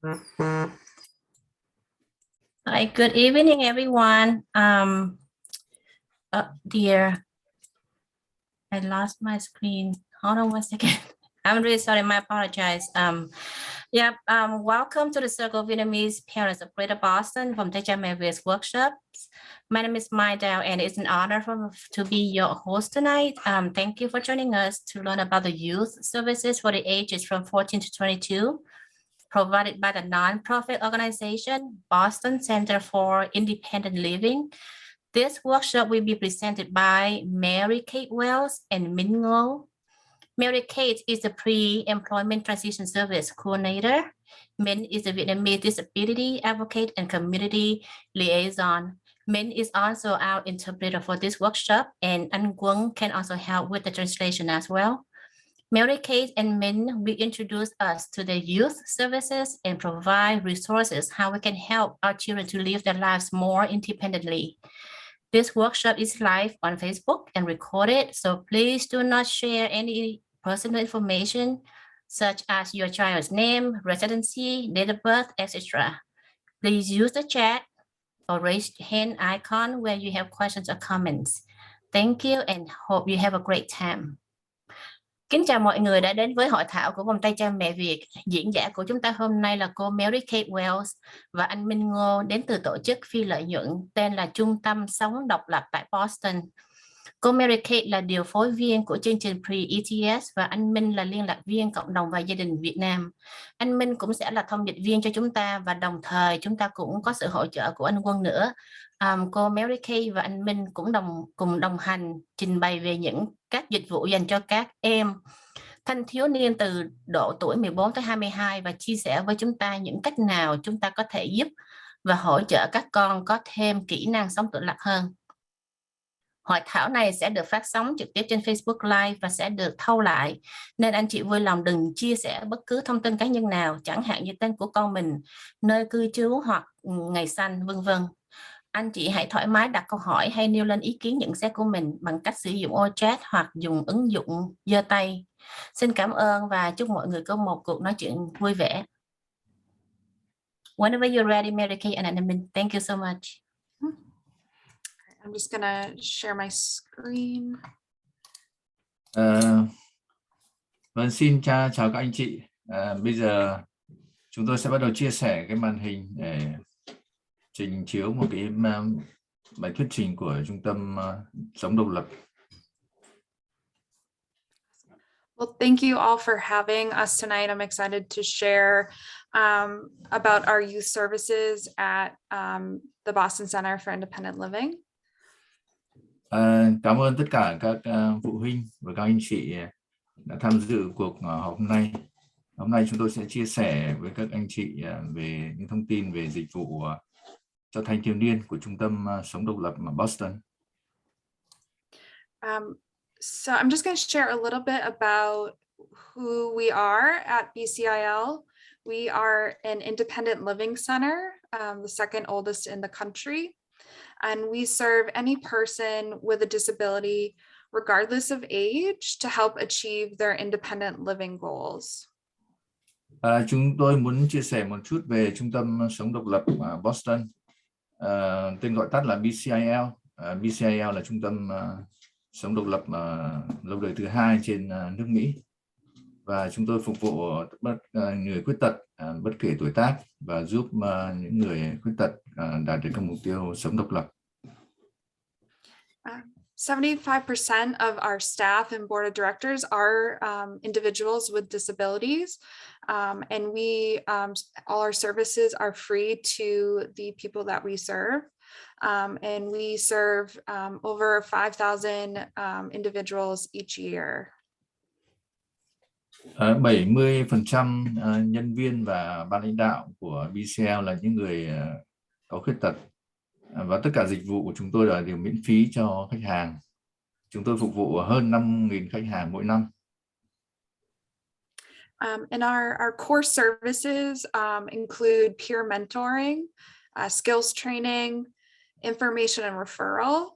Hi, good evening, everyone. Dear, I lost my screen. Hold on one second. I'm really sorry. My apologize. Welcome to the Circle Vietnamese Parents of Greater Boston from Teacher Mary's workshops. My name is Mai Dao, and it's an honor to be your host tonight. Thank you for joining us to learn about the youth services for the ages from 14 to 22, provided by the nonprofit organization Boston Center for Independent Living. This workshop will be presented by Mary Kate Wells and Minh Ngô. Mary Kate is the pre-employment transition service coordinator. Minh is a Vietnamese disability advocate and community liaison. Minh is also our interpreter for this workshop, and Anh Quân can also help with the translation as well. Mary Kate and Minh will introduce us to the youth services and provide resources how we can help our children to live their lives more independently. This workshop is live on Facebook and recorded, so please do not share any personal information such as your child's name, residency, date of birth, etc. Please use the chat or raise hand icon where you have questions or comments. Thank you and hope you have a great time. Kính chào mọi người đã đến với hội thảo của vòng tay cha mẹ Việt. Diễn giả của chúng ta hôm nay là cô Mary Kate Wells và anh Minh Ngô đến từ tổ chức phi lợi nhuận tên là Trung tâm Sống Độc lập tại Boston. Cô Mary Kate là điều phối viên của chương trình Pre-ETS và anh Minh là liên lạc viên cộng đồng và gia đình Việt Nam. Anh Minh cũng sẽ là thông dịch viên cho chúng ta và đồng thời chúng ta cũng có sự hỗ trợ của anh Quân nữa. Cô Mary Kay và anh Minh cũng cùng đồng hành trình bày về những các dịch vụ dành cho các em thanh thiếu niên từ độ tuổi 14 tới 22 và chia sẻ với chúng ta những cách nào chúng ta có thể giúp và hỗ trợ các con có thêm kỹ năng sống tự lập hơn. Hội thảo này sẽ được phát sóng trực tiếp trên Facebook Live và sẽ được thâu lại, nên anh chị vui lòng đừng chia sẻ bất cứ thông tin cá nhân nào, chẳng hạn như tên của con mình, nơi cư trú hoặc ngày sinh, vân vân. Anh chị hãy thoải mái đặt câu hỏi hay nêu lên ý kiến nhận xét của mình bằng cách sử dụng ô chat hoặc dùng ứng dụng giơ tay. Xin cảm ơn và chúc mọi người có một cuộc nói chuyện vui vẻ. Whenever you're ready, Mary Kay and Anna, thank you so much. I'm just gonna share my screen. Vâng, xin chào các anh chị. Bây giờ chúng tôi sẽ bắt đầu chia sẻ cái màn hình để trình chiếu một cái bài thuyết trình của Trung tâm Sống Độc lập. Well, thank you all for having us tonight. I'm excited to share about our youth services at the Boston Center for Independent Living. Cảm ơn tất cả các phụ huynh và các anh chị đã tham dự cuộc họp hôm nay. Hôm nay chúng tôi sẽ chia sẻ với các anh chị về những thông tin về dịch vụ cho thanh thiếu niên của Trung tâm Sống Độc lập ở Boston. So I'm just going to share a little bit about who we are at BCIL. We are an independent living center, the second oldest in the country. And we serve any person with a disability, regardless of age, to help achieve their independent living goals. Chúng tôi muốn chia sẻ một chút về Trung tâm Sống Độc lập ở Boston. Tên gọi tắt là BCIL. BCIL là Trung tâm Sống Độc lập lâu đời thứ hai trên nước Mỹ. Và chúng tôi phục vụ người khuyết tật bất kể tuổi tác và giúp những người khuyết tật đạt được các mục tiêu sống độc lập. 75% of our staff and board of directors are individuals with disabilities, and all our services are free to the people that we serve, and we serve over 5,000 individuals each year. 70% nhân viên và ban lãnh đạo của BCL là những người có khuyết tật và tất cả dịch vụ của chúng tôi là đều miễn phí cho khách hàng. Chúng tôi phục vụ hơn 5.000 khách hàng mỗi năm. And our core services include peer mentoring, skills training, information and referral,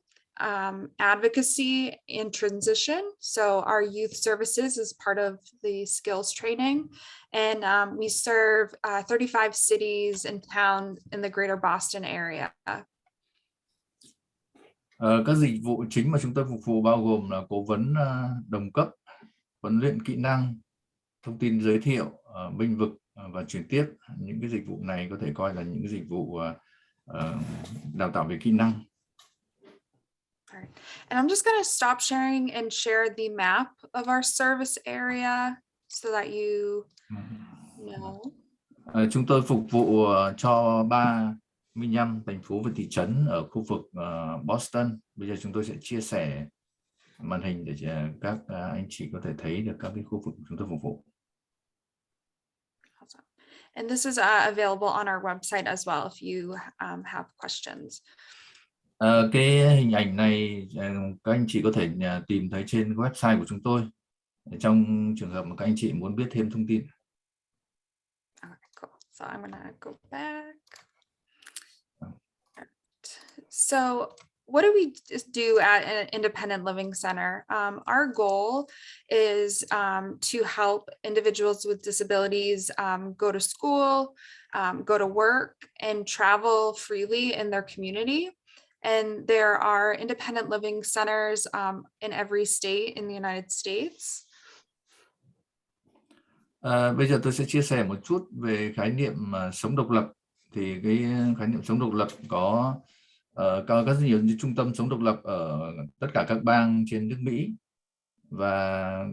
advocacy and transition. So our youth services is part of the skills training, and we serve 35 cities and towns in the greater Boston area. Các dịch vụ chính mà chúng tôi phục vụ bao gồm là cố vấn đồng cấp, huấn luyện kỹ năng, thông tin giới thiệu, bênh vực và chuyển tiếp. Những cái dịch vụ này có thể coi là những cái dịch vụ đào tạo về kỹ năng. Right. And I'm just going to stop sharing and share the map of our service area so that you know. Chúng tôi phục vụ cho 35 thành phố và thị trấn ở khu vực Boston. Bây giờ chúng tôi sẽ chia sẻ màn hình để các anh chị có thể thấy được các cái khu vực chúng tôi phục vụ. And this is available on our website as well if you have questions. Cái hình ảnh này các anh chị có thể tìm thấy trên website của chúng tôi trong trường hợp mà các anh chị muốn biết thêm thông tin. Okay, cool. So I'm gonna go back. So what do we do at an independent living center? Our goal is to help individuals with disabilities go to school, go to work, and travel freely in their community. And there are independent living centers in every state in the United States. Bây giờ tôi sẽ chia sẻ một chút về khái niệm sống độc lập. Thì cái khái niệm sống độc lập có các nhiều trung tâm sống độc lập ở tất cả các bang trên nước Mỹ, và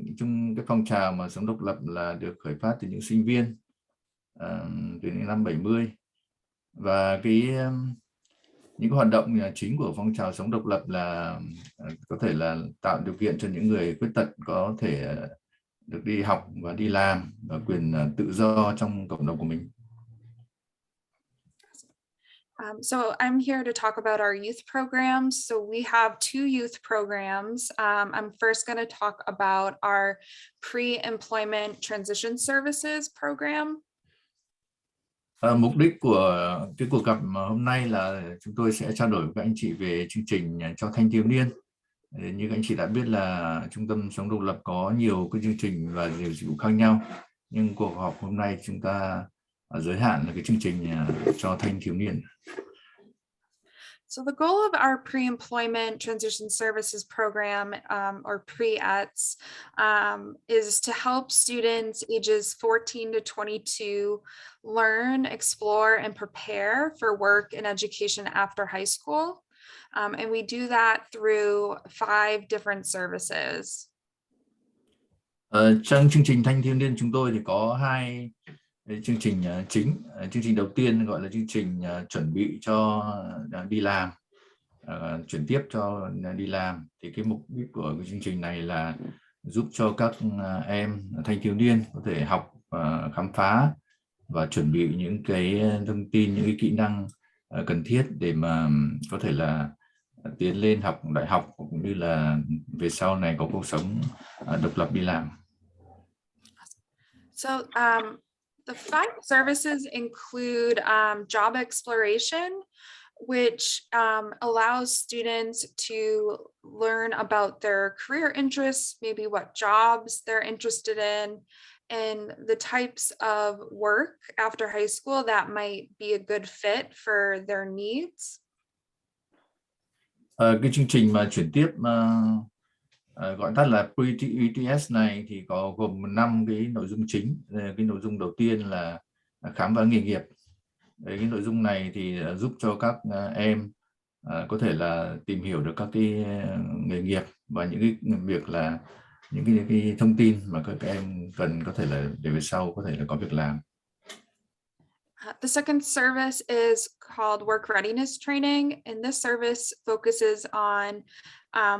cái phong trào mà sống độc lập là được khởi phát từ những sinh viên từ những năm 70, và những cái hoạt động chính của phong trào sống độc lập là có thể là tạo điều kiện cho những người khuyết tật có thể được đi học và đi làm và quyền tự do trong cộng đồng của mình. So I'm here to talk about our youth programs. So we have two youth programs. I'm first going to talk about our pre-employment transition services program. Mục đích của cái cuộc gặp hôm nay là chúng tôi sẽ trao đổi với các anh chị về chương trình cho thanh thiếu niên. Như các anh chị đã biết là Trung tâm Sống Độc Lập có nhiều cái chương trình và nhiều dịch vụ khác nhau, nhưng cuộc họp hôm nay chúng ta giới hạn là cái chương trình cho thanh thiếu niên. So the goal of our pre-employment transition services program, or Pre-ETS, is to help students ages 14 to 22 learn, explore, and prepare for work and education after high school. And we do that through 5 different services. Trong chương trình thanh thiếu niên chúng tôi thì có 2 chương trình chính. Chương trình đầu tiên gọi là chương trình chuẩn bị cho đi làm, chuyển tiếp cho đi làm. Thì cái mục đích của cái chương trình này là giúp cho các em thanh thiếu niên có thể học, khám phá và chuẩn bị những cái thông tin, những cái kỹ năng cần thiết để mà có thể là tiến lên học đại học, cũng như là về sau này có cuộc sống độc lập đi làm. So the 5 services include job exploration, which allows students to learn about their career interests, maybe what jobs they're interested in, and the types of work after high school that might be a good fit for their needs. Cái chương trình mà chuyển tiếp gọi tắt là Pre-ETS này thì có gồm 5 cái nội dung chính. Cái nội dung đầu tiên là khám phá nghề nghiệp. Cái nội dung này thì giúp cho các em có thể là tìm hiểu được các cái nghề nghiệp và những cái việc là những cái thông tin mà các em cần có thể là để về sau có thể là có việc làm. The second service is called Work Readiness Training, and this service focuses on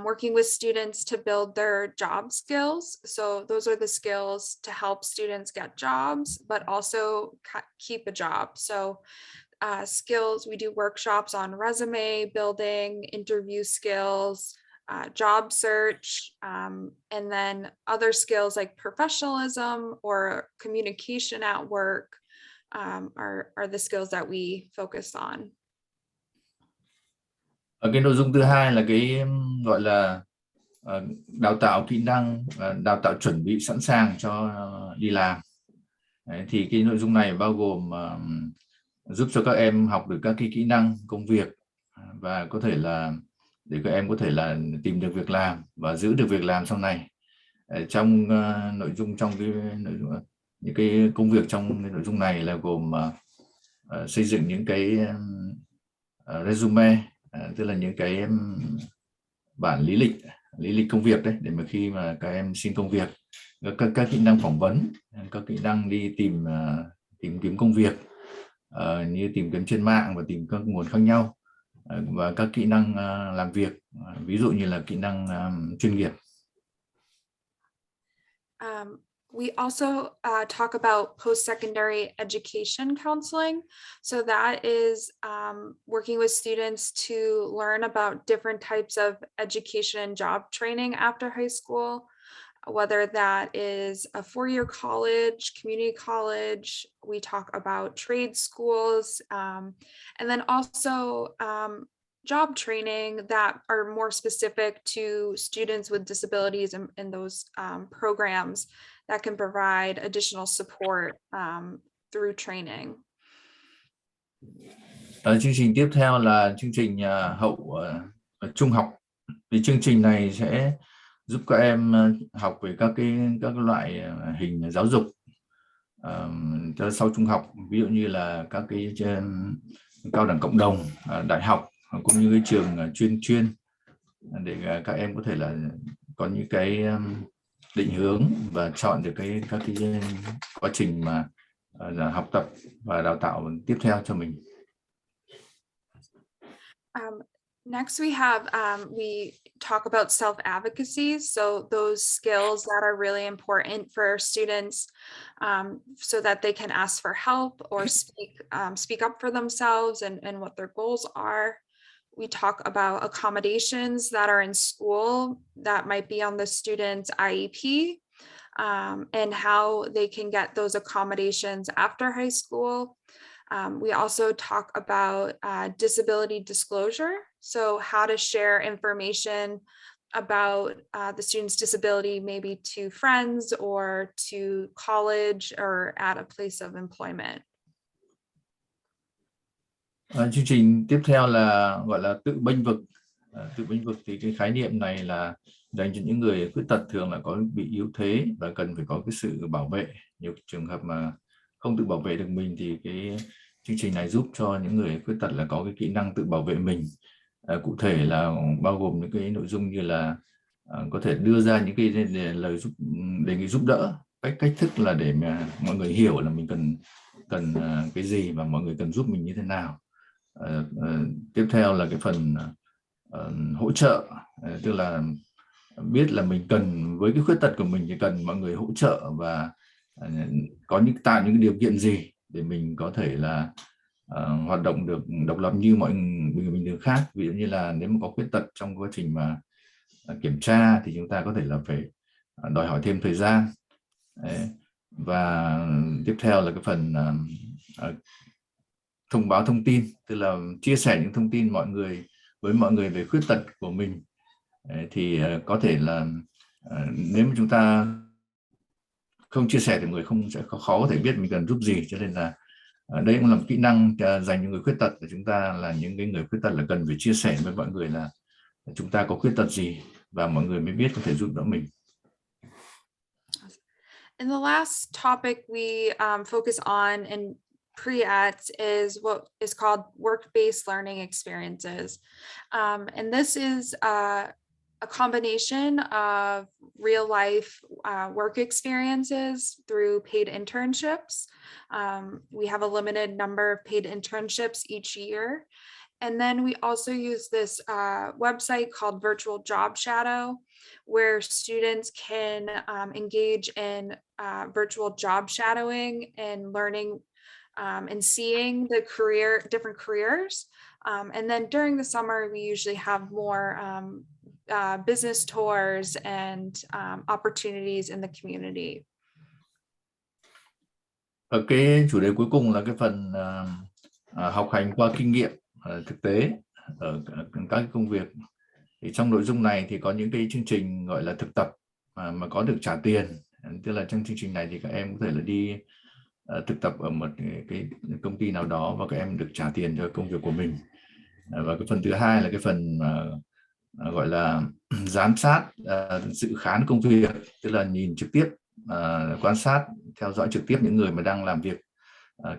working with students to build their job skills. So those are the skills to help students get jobs, but also keep a job. So skills, we do workshops on resume building, interview skills, job search, and then other skills like professionalism or communication at work. Are the skills that we focus on. Cái nội dung thứ hai là cái gọi là đào tạo kỹ năng, đào tạo chuẩn bị sẵn sàng cho đi làm. Đấy, thì cái nội dung này bao gồm giúp cho các em học được các cái kỹ năng công việc và có thể là để các em có thể là tìm được việc làm và giữ được việc làm sau này. Trong nội dung trong cái nội dung, những cái công việc trong cái nội dung này là gồm xây dựng những cái resume, tức là những cái bản lý lịch công việc đấy, để mà khi mà các em xin công việc, các kỹ năng phỏng vấn, các kỹ năng đi tìm kiếm công việc như tìm kiếm trên mạng và tìm các nguồn khác nhau, và các kỹ năng làm việc, ví dụ như là kỹ năng chuyên nghiệp. We also talk about post-secondary education counseling. So that is working with students to learn about different types of education and job training after high school, whether that is a four-year college, community college. We talk about trade schools, and then also job training that are more specific to students with disabilities in those programs that can provide additional support through training. Chương trình tiếp theo là chương trình hậu trung học. Thì chương trình này sẽ giúp các em học về các loại hình giáo dục cho sau trung học, ví dụ như là các cái cao đẳng cộng đồng, đại học, cũng như cái trường chuyên để các em có thể là có những cái định hướng và chọn được các cái quá trình mà học tập và đào tạo tiếp theo cho mình. Next, we have we talk about self-advocacy. So those skills that are really important for students, so that they can ask for help or speak up for themselves and what their goals are. We talk about accommodations that are in school that might be on the student's IEP, and how they can get those accommodations after high school. We also talk about disability disclosure, so how to share information about the student's disability, maybe to friends or to college or at a place of employment. Chương trình tiếp theo là gọi là tự bênh vực. Tự bênh vực thì cái khái niệm này là dành cho những người khuyết tật thường là có bị yếu thế và cần phải có cái sự bảo vệ. Nhiều trường hợp mà không tự bảo vệ được mình thì cái chương trình này giúp cho những người khuyết tật là có cái kỹ năng tự bảo vệ mình. Cụ thể là bao gồm những cái nội dung như là có thể đưa ra những cái lời đề nghị giúp đỡ, cách thức là để mà mọi người hiểu là mình cần cái gì và mọi người cần giúp mình như thế nào. Tiếp theo là cái phần hỗ trợ, tức là biết là mình cần với cái khuyết tật của mình thì cần mọi người hỗ trợ và có tạo những điều kiện gì để mình có thể là hoạt động được độc lập như mọi người bình thường khác. Ví dụ như là nếu mà có khuyết tật trong quá trình mà kiểm tra thì chúng ta có thể là phải đòi hỏi thêm thời gian. Đấy. Và tiếp theo là cái phần thông báo thông tin, tức là chia sẻ những thông tin với mọi người về khuyết tật của mình. Thì có thể là nếu mà chúng ta không chia sẻ thì người sẽ khó có thể biết mình cần giúp gì, cho nên là đây cũng là một kỹ năng dành cho người khuyết tật, để chúng ta là những cái người khuyết tật là cần phải chia sẻ với mọi người là chúng ta có khuyết tật gì và mọi người mới biết có thể giúp đỡ mình. And the last topic we focus on in Pre-ETS is what is called work-based learning experiences. And this is a combination of real-life work experiences through paid internships. We have a limited number of paid internships each year. And then we also use this website called Virtual Job Shadow, where students can engage in virtual job shadowing and learning and seeing the different careers. And then during the summer, we usually have more business tours and opportunities in the community. Ở cái chủ đề cuối cùng là cái phần học hành qua kinh nghiệm thực tế. ở các cái công việc. Thì trong nội dung này thì có những cái chương trình gọi là thực tập mà có được trả tiền, tức là trong chương trình này thì các em có thể là đi thực tập ở một cái công ty nào đó và các em được trả tiền cho công việc của mình. Và cái phần thứ hai là cái phần gọi là giám sát, dự khán công việc, tức là nhìn trực tiếp, quan sát, theo dõi trực tiếp những người mà đang làm việc.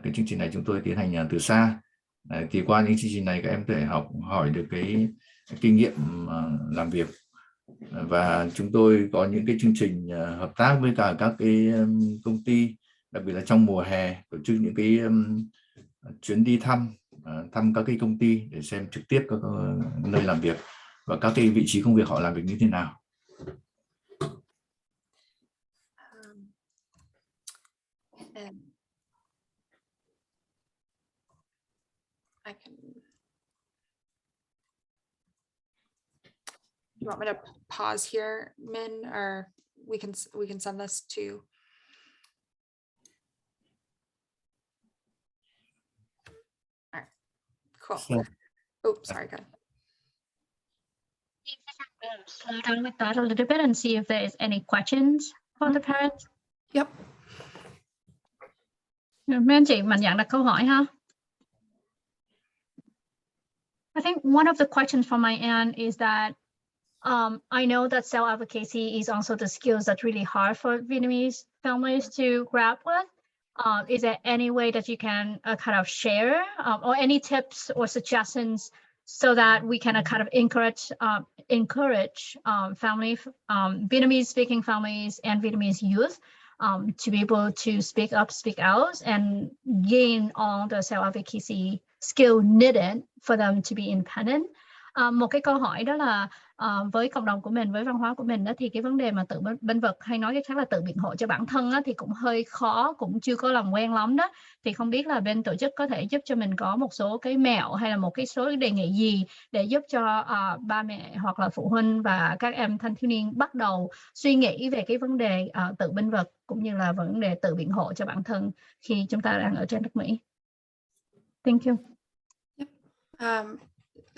Cái chương trình này chúng tôi tiến hành từ xa. Thì qua những chương trình này các em có thể học hỏi được cái kinh nghiệm làm việc. Và chúng tôi có những cái chương trình hợp tác với cả các cái công ty, đặc biệt là trong mùa hè tổ chức những cái chuyến đi thăm các cái công ty để xem trực tiếp các nơi làm việc và các cái vị trí công việc họ làm việc như thế nào. You want me to pause here, Min, or we can send this to? All right, cool. Oops, sorry, go ahead. Slow down with that a little bit and see if there is any questions for the parents. Yep. Mấy anh chị mạnh dạn đặt câu hỏi ha. I think one of the questions from my end is that I know that self-advocacy is also the skills that's really hard for Vietnamese families to grab with. Is there any way that you can kind of share or any tips or suggestions so that we can kind of encourage family, Vietnamese-speaking families and Vietnamese youth to be able to speak up, speak out, and gain all the self-advocacy skill needed for them to be independent. Một cái câu hỏi đó là với cộng đồng của mình, với văn hóa của mình đó, thì cái vấn đề mà tự bênh vực hay nói cách khác là tự biện hộ cho bản thân đó, thì cũng hơi khó, cũng chưa có làm quen lắm đó. Thì không biết là bên tổ chức có thể giúp cho mình có một số cái mẹo hay là một cái số đề nghị gì để giúp cho ba mẹ hoặc là phụ huynh và các em thanh thiếu niên bắt đầu suy nghĩ về cái vấn đề tự bênh vực cũng như là vấn đề tự biện hộ cho bản thân khi chúng ta đang ở trên đất Mỹ. Thank you. Yep.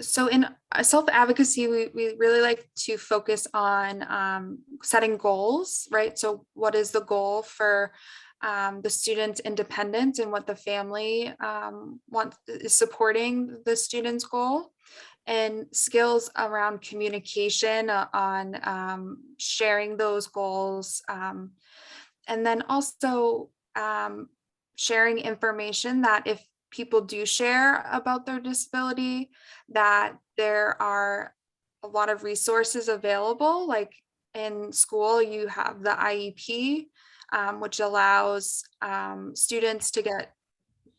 So in self-advocacy, we really like to focus on setting goals, right? So what is the goal for the student's independence and what the family is supporting the student's goal, and skills around communication on sharing those goals. And then also sharing information that if people do share about their disability, that there are a lot of resources available. Like in school, you have the IEP, which allows students to get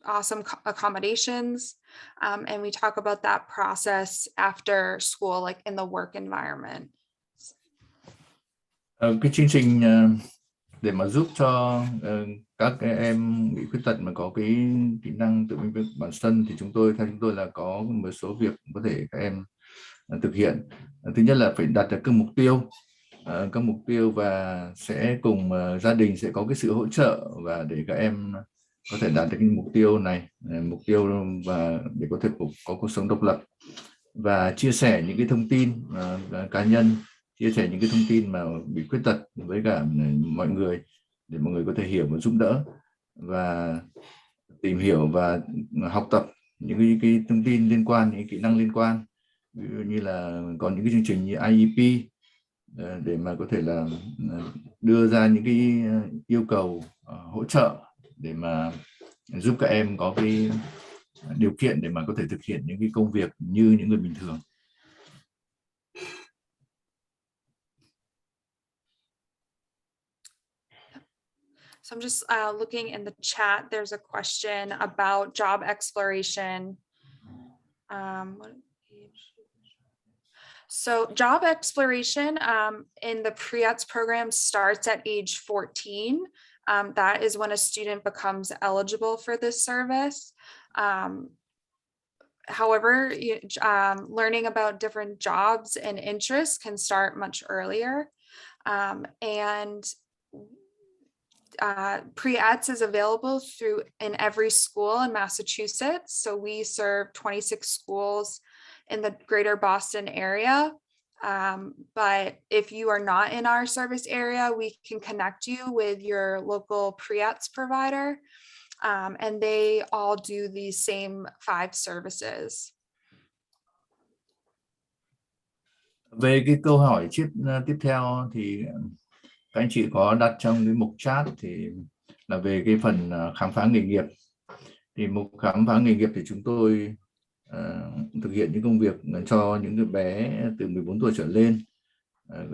awesome accommodations. And we talk about that process after school, like in the work environment. Cái chương trình để mà giúp cho các em bị khuyết tật mà có cái kỹ năng tự bênh vực bản thân thì theo chúng tôi là có một số việc có thể các em thực hiện. Thứ nhất là phải đặt được các mục tiêu và sẽ cùng gia đình sẽ có cái sự hỗ trợ và để các em có thể đạt được cái mục tiêu và để có thể có cuộc sống độc lập và chia sẻ những cái thông tin cá nhân, chia sẻ những cái thông tin mà bị khuyết tật với cả mọi người để mọi người có thể hiểu và giúp đỡ và tìm hiểu và học tập những cái thông tin liên quan, những kỹ năng liên quan, ví dụ như là có những cái chương trình như IEP để mà có thể là đưa ra những cái yêu cầu hỗ trợ để mà giúp các em có cái điều kiện để mà có thể thực hiện những cái công việc như những người bình thường. So I'm just looking in the chat. There's a question about job exploration. So job exploration in the Pre-ETS program starts at age 14. That is when a student becomes eligible for this service. However, learning about different jobs and interests can start much earlier. And Pre-ETS is available in every school in Massachusetts. So we serve 26 schools in the greater Boston area. But if you are not in our service area, we can connect you with your local Pre-ETS provider. And they all do the same 5 services. Về cái câu hỏi tiếp theo thì các anh chị có đặt trong cái mục chat thì là về cái phần khám phá nghề nghiệp. Thì mục khám phá nghề nghiệp thì chúng tôi thực hiện những công việc cho những cái bé từ 14 tuổi trở lên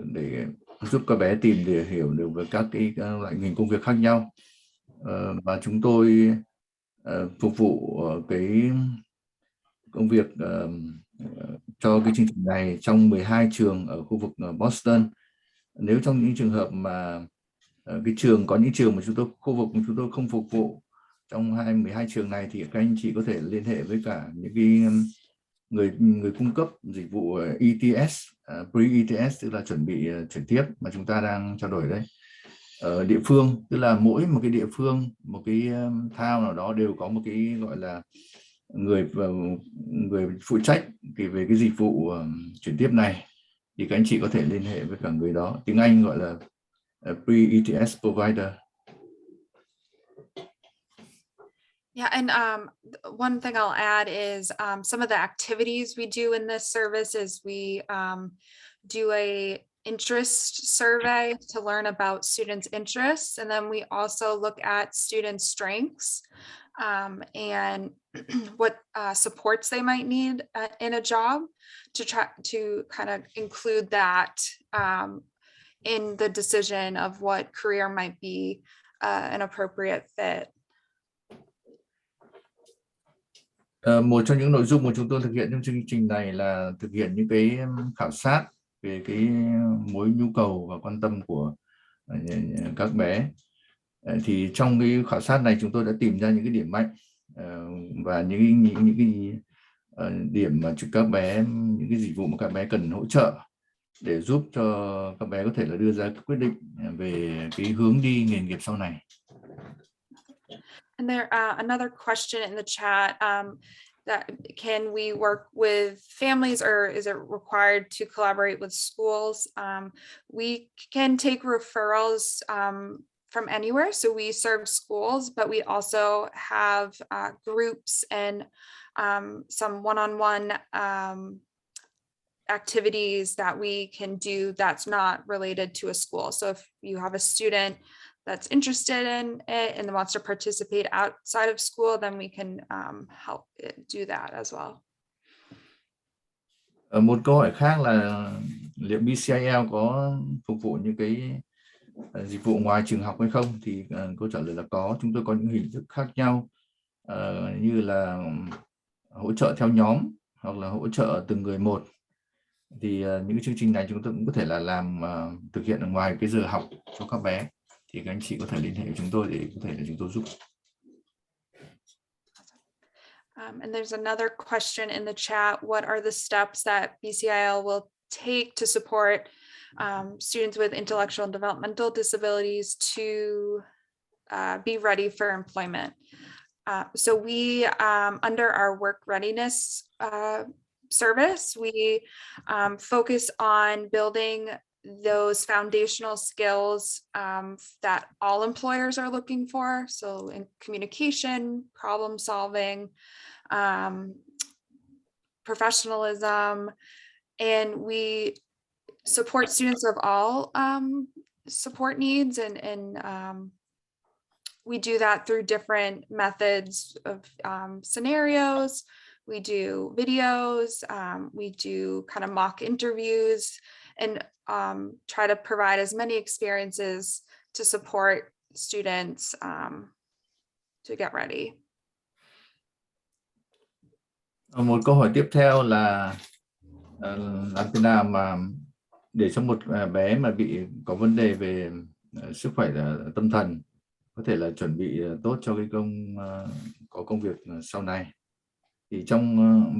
để giúp các bé tìm để hiểu được về các cái loại hình công việc khác nhau. Và chúng tôi phục vụ cái công việc cho cái chương trình này trong 12 trường ở khu vực Boston. Nếu trong những trường hợp mà cái trường có những trường mà khu vực chúng tôi không phục vụ trong 12 trường này thì các anh chị có thể liên hệ với cả những cái người cung cấp dịch vụ ETS, Pre-ETS, tức là chuẩn bị chuyển tiếp mà chúng ta đang trao đổi đấy. Ở địa phương, tức là mỗi một cái địa phương, một cái town nào đó đều có một cái gọi là người phụ trách về cái dịch vụ chuyển tiếp này, thì các anh chị có thể liên hệ với cả người đó. Tiếng Anh gọi là Pre-ETS provider. Yeah, and one thing I'll add is some of the activities we do in this service is we do a interest survey to learn about students' interests, and then we also look at students' strengths and what supports they might need in a job, to try to kind of include that in the decision of what career might be an appropriate fit. Một trong những nội dung mà chúng tôi thực hiện trong chương trình này là thực hiện những cái khảo sát về cái mối nhu cầu và quan tâm của các bé. Thì trong cái khảo sát này chúng tôi đã tìm ra những cái điểm mạnh và những cái điểm mà các bé, những cái dịch vụ mà các bé cần hỗ trợ để giúp cho các bé có thể là đưa ra quyết định về cái hướng đi nghề nghiệp sau này. And there another question in the chat that can we work with families, or is it required to collaborate with schools? We can take referrals from anywhere. So we serve schools, but we also have groups and some one-on-one activities that we can do that's not related to a school. So if you have a student that's interested in it and wants to participate outside of school, then we can help do that as well. Một câu hỏi khác là liệu BCIL có phục vụ những cái dịch vụ ngoài trường học hay không? Thì câu trả lời là có. Chúng tôi có những hình thức khác nhau như là hỗ trợ theo nhóm hoặc là hỗ trợ từng người một. Thì những cái chương trình này chúng tôi cũng có thể là làm thực hiện ở ngoài cái giờ học cho các bé. Thì các anh chị có thể liên hệ với chúng tôi để có thể là chúng tôi giúp. And there's another question in the chat. What are the steps that BCIL will take to support students with intellectual and developmental disabilities to be ready for employment? So we, under our work readiness service, we focus on building those foundational skills that all employers are looking for. So in communication, problem solving, professionalism, and we support students of all support needs, and we do that through different methods of scenarios. We do videos, we do kind of mock interviews, and try to provide as many experiences to support students to get ready. Một câu hỏi tiếp theo là làm thế nào mà để cho một bé mà có vấn đề về sức khỏe tâm thần có thể là chuẩn bị tốt cho cái có công việc sau này. Thì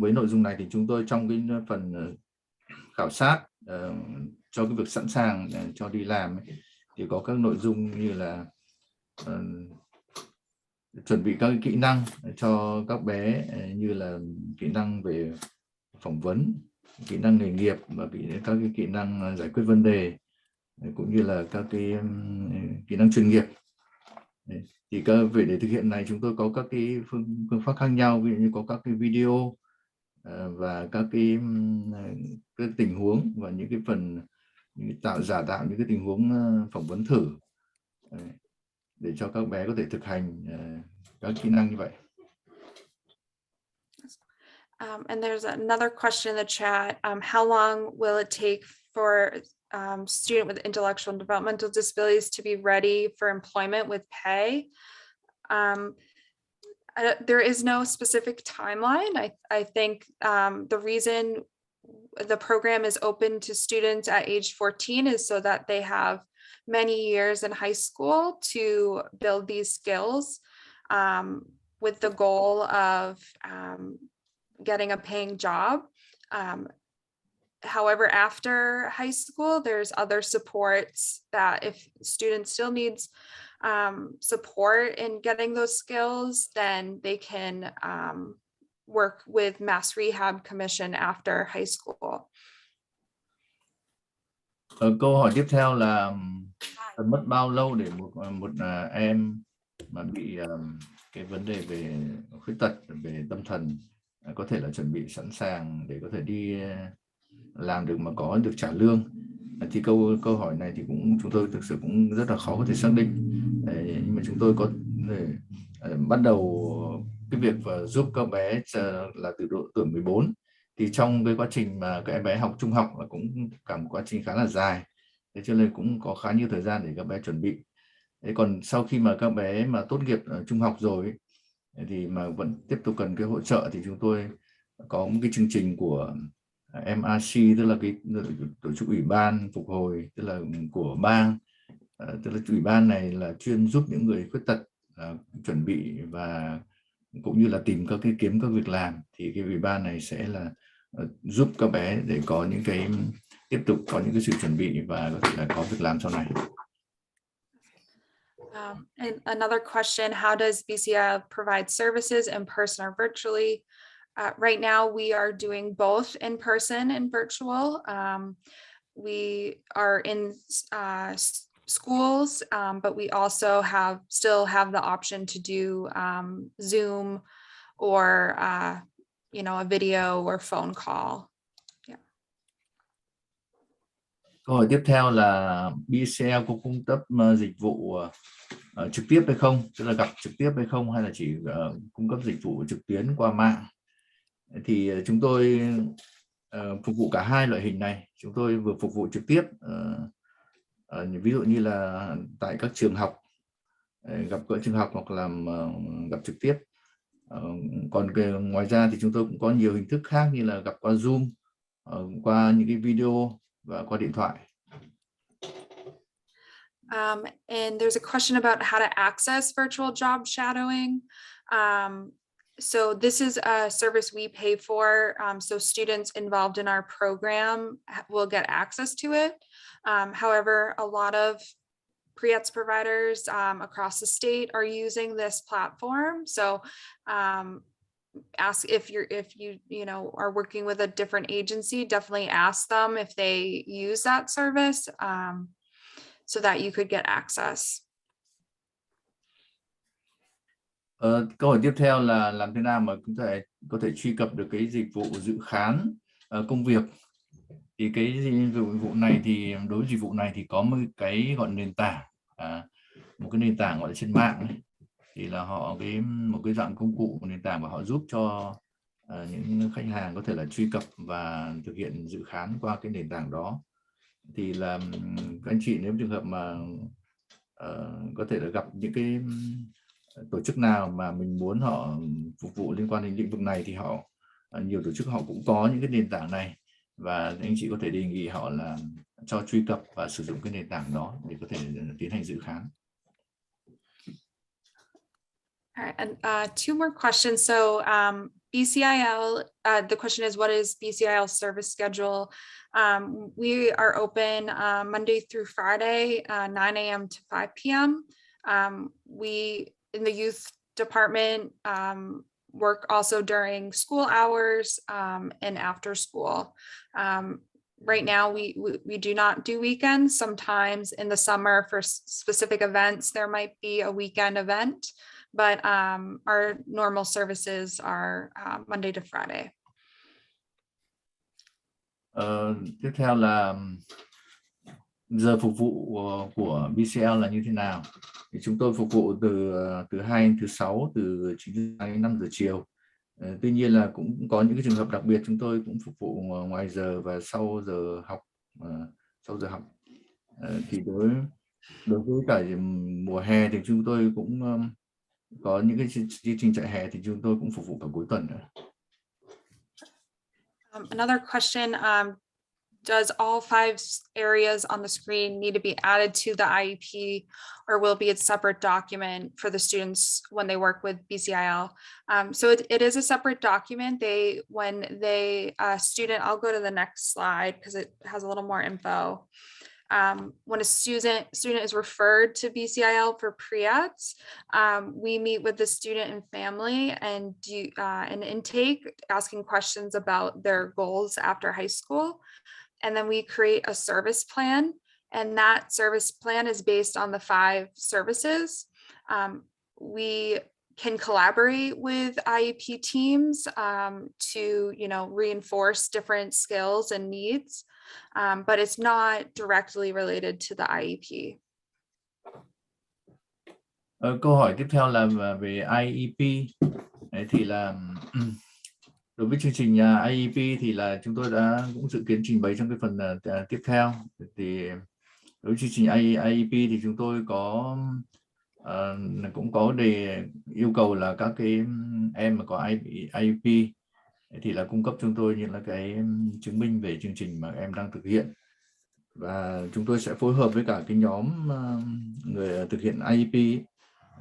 với nội dung này thì chúng tôi trong cái phần khảo sát cho cái việc sẵn sàng cho đi làm ấy, thì có các nội dung như là chuẩn bị các kỹ năng cho các bé, như là kỹ năng về phỏng vấn, kỹ năng nghề nghiệp và các cái kỹ năng giải quyết vấn đề, cũng như là các cái kỹ năng chuyên nghiệp. Thì để thực hiện này chúng tôi có các cái phương pháp khác nhau, ví dụ như có các cái video và các cái tình huống và những cái phần giả tạo những cái tình huống phỏng vấn thử để cho các bé có thể thực hành các kỹ năng như vậy. And there's another question in the chat. How long will it take for student with intellectual and developmental disabilities to be ready for employment with pay? There is no specific timeline. I think the reason the program is open to students at age 14 is so that they have many years in high school to build these skills with the goal of getting a paying job. However, after high school, there's other supports that if students still needs support in getting those skills, then they can work with Mass Rehab Commission after high school. Câu hỏi tiếp theo là cần mất bao lâu để một em mà bị cái vấn đề về khuyết tật về tâm thần có thể là chuẩn bị sẵn sàng để có thể đi làm được mà có được trả lương. Thì câu hỏi này thì chúng tôi thực sự cũng rất là khó có thể xác định, nhưng mà chúng tôi có thể bắt đầu cái việc giúp các bé là từ độ tuổi 14. Thì trong cái quá trình mà các bé học trung học là cũng cả một quá trình khá là dài, thế cho nên cũng có khá nhiều thời gian để các bé chuẩn bị. Thế còn sau khi mà các bé mà tốt nghiệp trung học rồi thì mà vẫn tiếp tục cần cái hỗ trợ thì chúng tôi có một cái chương trình của MRC, tức là cái tổ chức ủy ban phục hồi, tức là của bang, tức là ủy ban này là chuyên giúp những người khuyết tật chuẩn bị và cũng như là tìm kiếm các việc làm. Thì cái ủy ban này sẽ là giúp các bé để có những cái tiếp tục có những cái sự chuẩn bị và có thể là có việc làm sau này. And another question, how does BCIL provide services in person or virtually? Right now, we are doing both in person and virtual. We are in schools, but we also still have the option to do Zoom or a video or phone call. Yeah. Câu hỏi tiếp theo là BCIL có cung cấp dịch vụ trực tiếp hay không, tức là gặp trực tiếp hay không, hay là chỉ cung cấp dịch vụ trực tuyến qua mạng. Thì chúng tôi phục vụ cả hai loại hình này. Chúng tôi vừa phục vụ trực tiếp, ví dụ như là tại các trường học, gặp gỡ trường học hoặc là gặp trực tiếp. Còn ngoài ra thì chúng tôi cũng có nhiều hình thức khác như là gặp qua Zoom, qua những cái video và qua điện thoại. And there's a question about how to access virtual job shadowing. So this is a service we pay for, so students involved in our program will get access to it. However, a lot of Pre-ETS providers across the state are using this platform. So ask if you are working with a different agency, definitely ask them if they use that service so that you could get access. Câu hỏi tiếp theo là làm thế nào mà chúng ta có thể truy cập được cái dịch vụ dự khán công việc. Thì cái dịch vụ này thì đối với dịch vụ này thì có một cái gọi nền tảng, một cái nền tảng gọi là trên mạng ấy. Thì là họ một cái dạng công cụ, một nền tảng mà họ giúp cho những khách hàng có thể là truy cập và thực hiện dự khán qua cái nền tảng đó. Thì là các anh chị nếu trường hợp mà có thể là gặp những cái tổ chức nào mà mình muốn họ phục vụ liên quan đến lĩnh vực này thì nhiều tổ chức họ cũng có những cái nền tảng này, và anh chị có thể đề nghị họ là cho truy cập và sử dụng cái nền tảng đó để có thể tiến hành dự khán. All right, and two more questions. So BCIL, the question is, what is BCIL service schedule? We are open Monday through Friday, 9 a.m. to 5 p.m. We, in the youth department, work also during school hours and after school. Right now, we do not do weekends. Sometimes in the summer for specific events, there might be a weekend event, but our normal services are Monday to Friday. Tiếp theo là giờ phục vụ của BCL là như thế nào? Thì chúng tôi phục vụ từ 2 đến thứ 6, từ 9 giờ đến 5 giờ chiều. Tuy nhiên là cũng có những cái trường hợp đặc biệt chúng tôi cũng phục vụ ngoài giờ và sau giờ học. Thì đối với cả mùa hè thì chúng tôi cũng có những cái chương trình trại hè thì chúng tôi cũng phục vụ cả cuối tuần nữa. Another question, does all 5 areas on the screen need to be added to the IEP, or will be a separate document for the students when they work with BCIL? So it is a separate document. I'll go to the next slide because it has a little more info. When a student is referred to BCIL for pre-ETS, we meet with the student and family and do an intake, asking questions about their goals after high school. And then we create a service plan, and that service plan is based on the 5 services. We can collaborate with IEP teams to, reinforce different skills and needs, but it's not directly related to the IEP. Câu hỏi tiếp theo là về IEP. Thì là đối với chương trình IEP thì là chúng tôi cũng dự kiến trình bày trong cái phần tiếp theo. Thì đối với chương trình IEP thì chúng tôi cũng có yêu cầu là các cái em mà có IEP thì là cung cấp chúng tôi những là cái chứng minh về chương trình mà em đang thực hiện, và chúng tôi sẽ phối hợp với cả cái nhóm người thực hiện IEP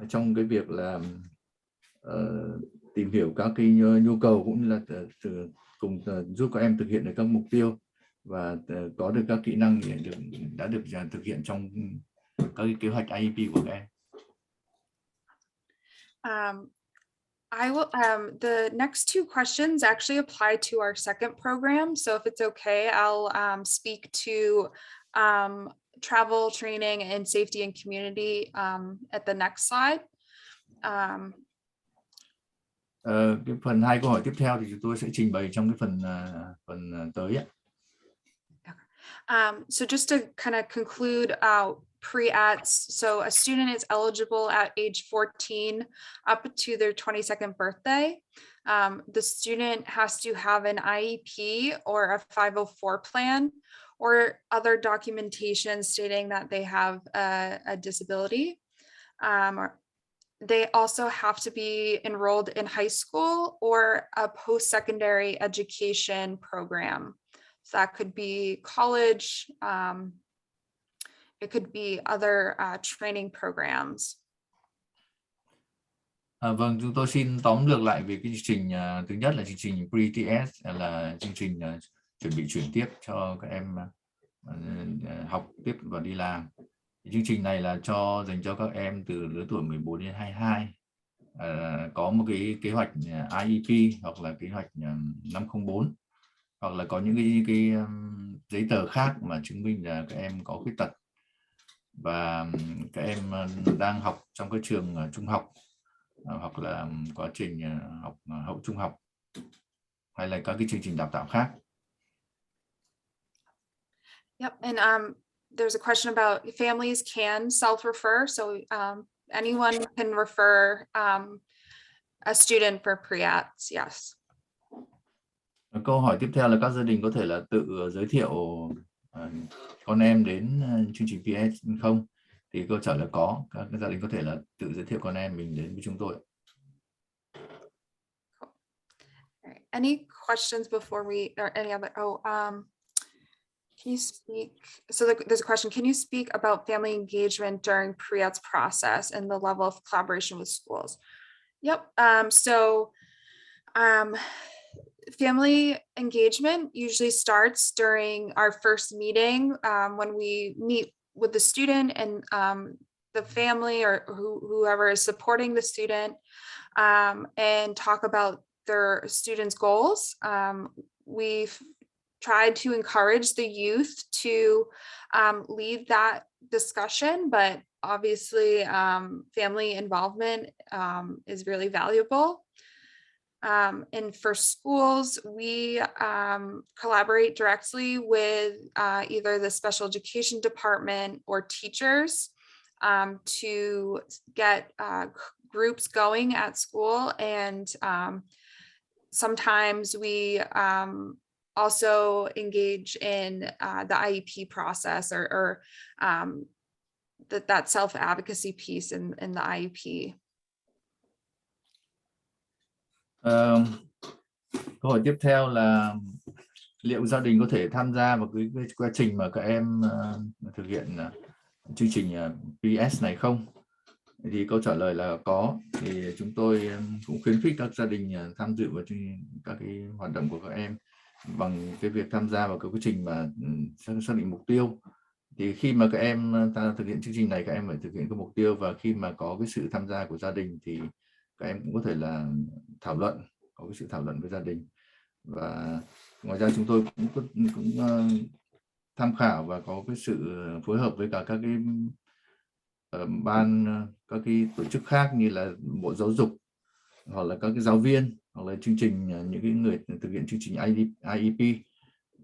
trong cái việc là tìm hiểu các cái nhu cầu cũng như là cùng giúp các em thực hiện được các mục tiêu và có được các kỹ năng đã được thực hiện trong các cái kế hoạch IEP của các em. The next 2 questions actually apply to our second program. So if it's okay, I'll speak to travel, training, and safety and community at the next slide. Cái phần 2 câu hỏi tiếp theo thì chúng tôi sẽ trình bày trong cái phần tới ạ. So just to kind of conclude pre-ETS, so a student is eligible at age 14 up to their 22nd birthday. The student has to have an IEP or a 504 plan or other documentation stating that they have a disability. They also have to be enrolled in high school or a post-secondary education program. So that could be college, it could be other training programs. Vâng, chúng tôi xin tóm lược lại về cái chương trình thứ nhất là chương trình Pre-ETS, là chương trình chuẩn bị chuyển tiếp cho các em học tiếp và đi làm. Chương trình này là dành cho các em từ lứa tuổi 14 đến 22, có một cái kế hoạch IEP hoặc là kế hoạch 504, hoặc là có những cái giấy tờ khác mà chứng minh là các em có khuyết tật và các em đang học trong các trường trung học hoặc là quá trình học hậu trung học hay là các cái chương trình đào tạo khác. Yep, and there's a question about families can self-refer, so anyone can refer a student for pre-ETS, yes. Câu hỏi tiếp theo là các gia đình có thể là tự giới thiệu con em đến chương trình pre-ETS không? Thì câu trả lời có, các gia đình có thể là tự giới thiệu con em mình đến với chúng tôi. Any questions before we, or any other, can you speak, so there's a question, can you speak about family engagement during pre-ETS process and the level of collaboration with schools? Yep, family engagement usually starts during our first meeting when we meet with the student and the family or whoever is supporting the student. and talk about their students' goals. We've tried to encourage the youth to lead that discussion, but obviously family involvement is really valuable. And for schools, we collaborate directly with either the special education department or teachers to get groups going at school. And sometimes we also engage in the IEP process or that self-advocacy piece in the IEP. Câu hỏi tiếp theo là liệu gia đình có thể tham gia vào cái quá trình mà các em thực hiện chương trình Pre-ETS này không? Thì câu trả lời là có. Thì chúng tôi cũng khuyến khích các gia đình tham dự vào các cái hoạt động của các em bằng cái việc tham gia vào cái quá trình mà xác định mục tiêu. Thì khi mà các em thực hiện chương trình này, các em phải thực hiện cái mục tiêu, và khi mà có cái sự tham gia của gia đình thì các em cũng có thể là thảo luận, có cái sự thảo luận với gia đình. Và ngoài ra chúng tôi cũng tham khảo và có cái sự phối hợp với cả các cái các cái tổ chức khác như là Bộ Giáo dục, hoặc là các cái giáo viên, hoặc là chương trình những cái người thực hiện chương trình IEP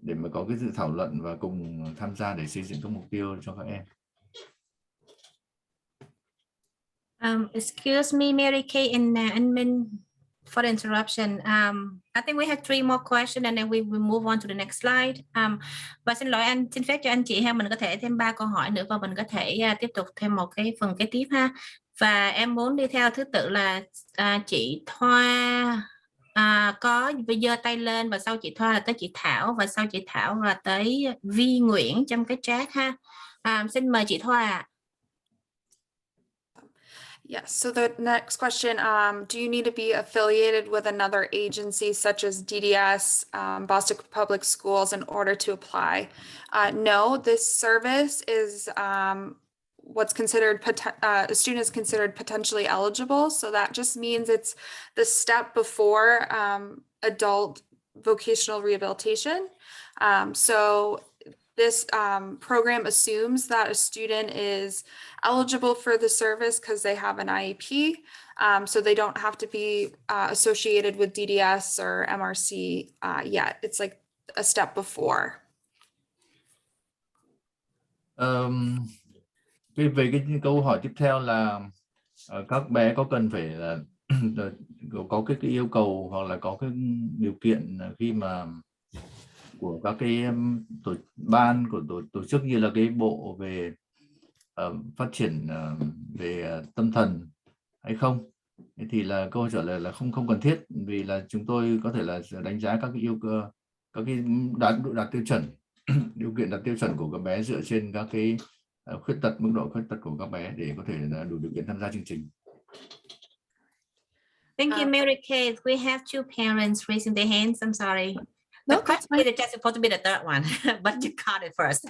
để mà có cái sự thảo luận và cùng tham gia để xây dựng các mục tiêu cho các em. Excuse me, Mary Kay and Min, for the interruption. I think we have 3 more questions and then we will move on to the next slide. Và xin lỗi anh, xin phép cho anh chị ha, mình có thể thêm 3 câu hỏi nữa và mình có thể tiếp tục thêm một cái phần kế tiếp ha. Và em muốn đi theo thứ tự là chị Thoa có giơ tay lên, và sau chị Thoa là tới chị Thảo, và sau chị Thảo là tới Vi Nguyễn trong cái chat ha. Xin mời chị Thoa. Yes, so the next question, do you need to be affiliated with another agency such as DDS, Boston Public Schools in order to apply? No, this service is what's considered, a student is considered potentially eligible. So that just means it's the step before adult vocational rehabilitation. So this program assumes that a student is eligible for the service because they have an IEP, so they don't have to be associated with DDS or MRC yet. It's like a step before. Về cái câu hỏi tiếp theo là các bé có cần phải là có cái yêu cầu hoặc là có cái điều kiện khi mà của các cái ban của tổ chức như là cái bộ về phát triển về tâm thần hay không, thì là câu trả lời là không cần thiết, vì là chúng tôi có thể là đánh giá các cái các cái đạt tiêu chuẩn điều kiện đạt tiêu chuẩn của các bé dựa trên các cái khuyết tật, mức độ khuyết tật của các bé để có thể là đủ điều kiện tham gia chương trình. Thank you, Mary Kay. We have 2 parents raising their hands. I'm sorry. The No, that's question fine. is just supposed to be the 3rd one, but you caught it first.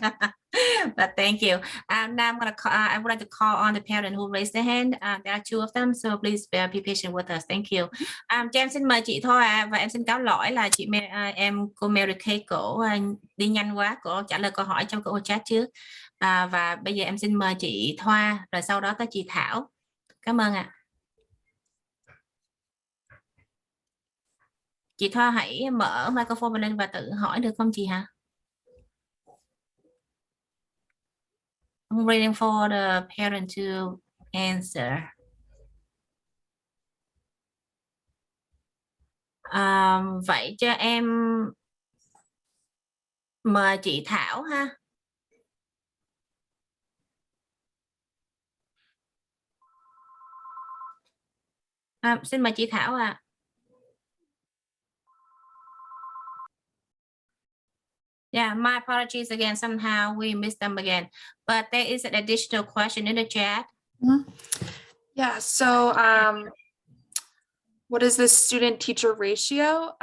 But thank you. Now I'm gonna call, I would like to call on the parent who raised their hand. There are 2 of them, so please be patient with us. Thank you. Cho em xin mời chị thôi và em xin cáo lỗi là cô Mary Kay cổ đi nhanh quá, cổ trả lời câu hỏi trong câu chat trước. Và bây giờ em xin mời chị Thoa, rồi sau đó tới chị Thảo. Cảm ơn ạ. Chị Thoa hãy mở microphone lên và tự hỏi được không chị hả? I'm waiting for the parent to answer. Vậy cho em mời chị Thảo ha. Xin mời chị Thảo ạ. Yeah, my apologies again. Somehow we missed them again. But there is an additional question in the chat. Yeah, so what is the student-teacher ratio?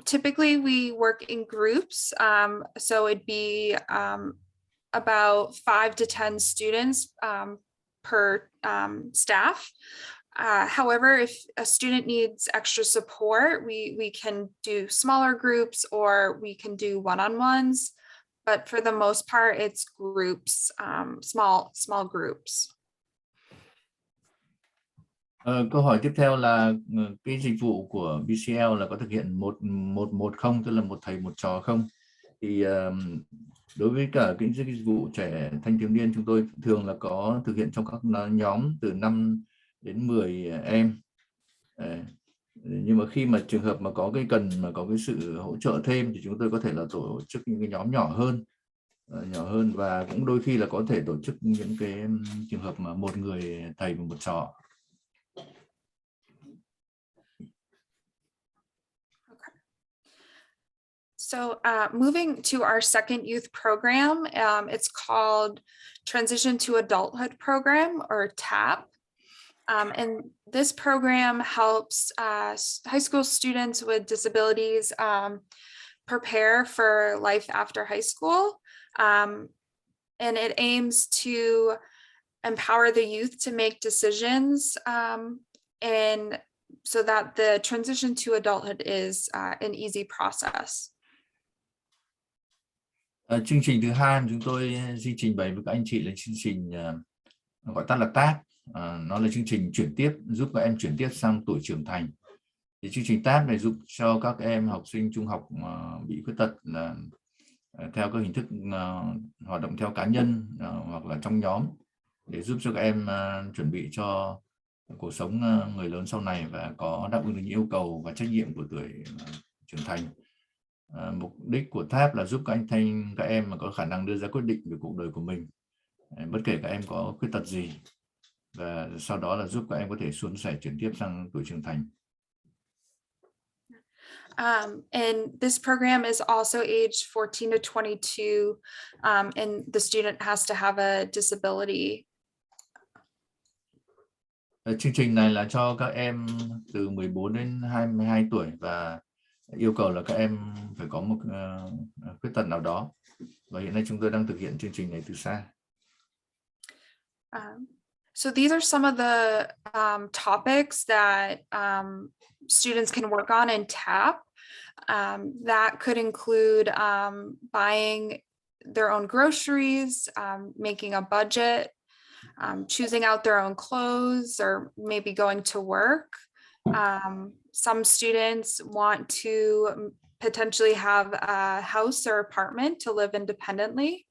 Typically, we work in groups, so it'd be about 5 to 10 students per staff. However, if a student needs extra support, we can do smaller groups or we can do one-on-ones. But for the most part, it's groups, small groups. Câu hỏi tiếp theo là cái dịch vụ của BCIL là có thực hiện 1-1-1 không, tức là một thầy một trò không? Thì đối với cả cái dịch vụ trẻ thanh thiếu niên, chúng tôi thường là có thực hiện trong các nhóm từ 5 đến 10 em. Nhưng mà khi mà trường hợp mà có cái cần mà có cái sự hỗ trợ thêm thì chúng tôi có thể là tổ chức những cái nhóm nhỏ hơn và cũng đôi khi là có thể tổ chức những cái trường hợp mà một người thầy và một trò. So moving to our second youth program, it's called Transition to Adulthood Program, or TAP. And this program helps high school students with disabilities prepare for life after high school. And it aims to empower the youth to make decisions and so that the transition to adulthood is an easy process. Chương trình thứ hai mà chúng tôi xin trình bày với các anh chị là chương trình gọi tắt là TAP. Nó là chương trình chuyển tiếp, giúp các em chuyển tiếp sang tuổi trưởng thành. Thì chương trình TAP này giúp cho các em học sinh trung học bị khuyết tật là theo các hình thức hoạt động theo cá nhân hoặc là trong nhóm để giúp cho các em chuẩn bị cho cuộc sống người lớn sau này và có đáp ứng được những yêu cầu và trách nhiệm của tuổi trưởng thành. Mục đích của TAP là giúp các em mà có khả năng đưa ra quyết định về cuộc đời của mình, bất kể các em có khuyết tật gì, và sau đó là giúp các em có thể suôn sẻ chuyển tiếp sang tuổi trưởng thành. And this program is also aged 14 to 22, and the student has to have a disability. Chương trình này là cho các em từ 14 đến 22 tuổi và yêu cầu là các em phải có một khuyết tật nào đó. Và hiện nay chúng tôi đang thực hiện chương trình này từ xa. So these are some of the topics that students can work on in TAP. That could include buying their own groceries, making a budget, choosing out their own clothes, or maybe going to work. Some students want to potentially have a house or apartment to live independently.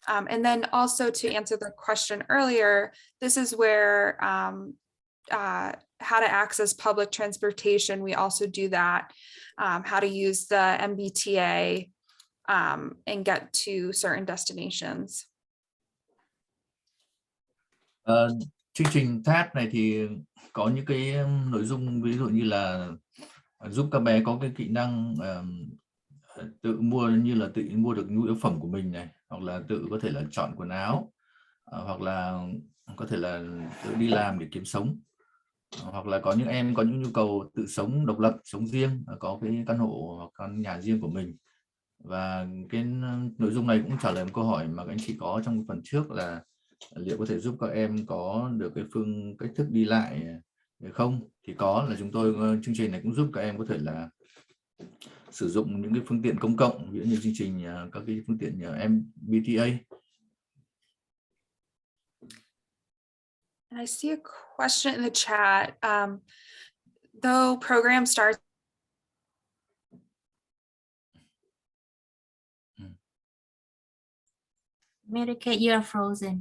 And then also to answer the question earlier, this is where how to access public transportation. We also do that, how to use the MBTA and get to certain destinations. Chương trình TAP này thì có những cái nội dung ví dụ như là giúp các bé có cái kỹ năng tự mua được nhu yếu phẩm của mình này, hoặc là tự có thể là chọn quần áo, hoặc là có thể là tự đi làm để kiếm sống, hoặc là có những em có những nhu cầu tự sống độc lập, sống riêng, có cái căn hộ hoặc căn nhà riêng của mình. Và cái nội dung này cũng trả lời một câu hỏi mà các anh chị có trong phần trước là liệu có thể giúp các em có được cái cách thức đi lại không? Thì có, là chúng tôi chương trình này cũng giúp các em có thể là sử dụng những cái phương tiện công cộng, ví dụ như chương trình các cái phương tiện MBTA. And I see a question in the chat. Though program starts America, you are frozen.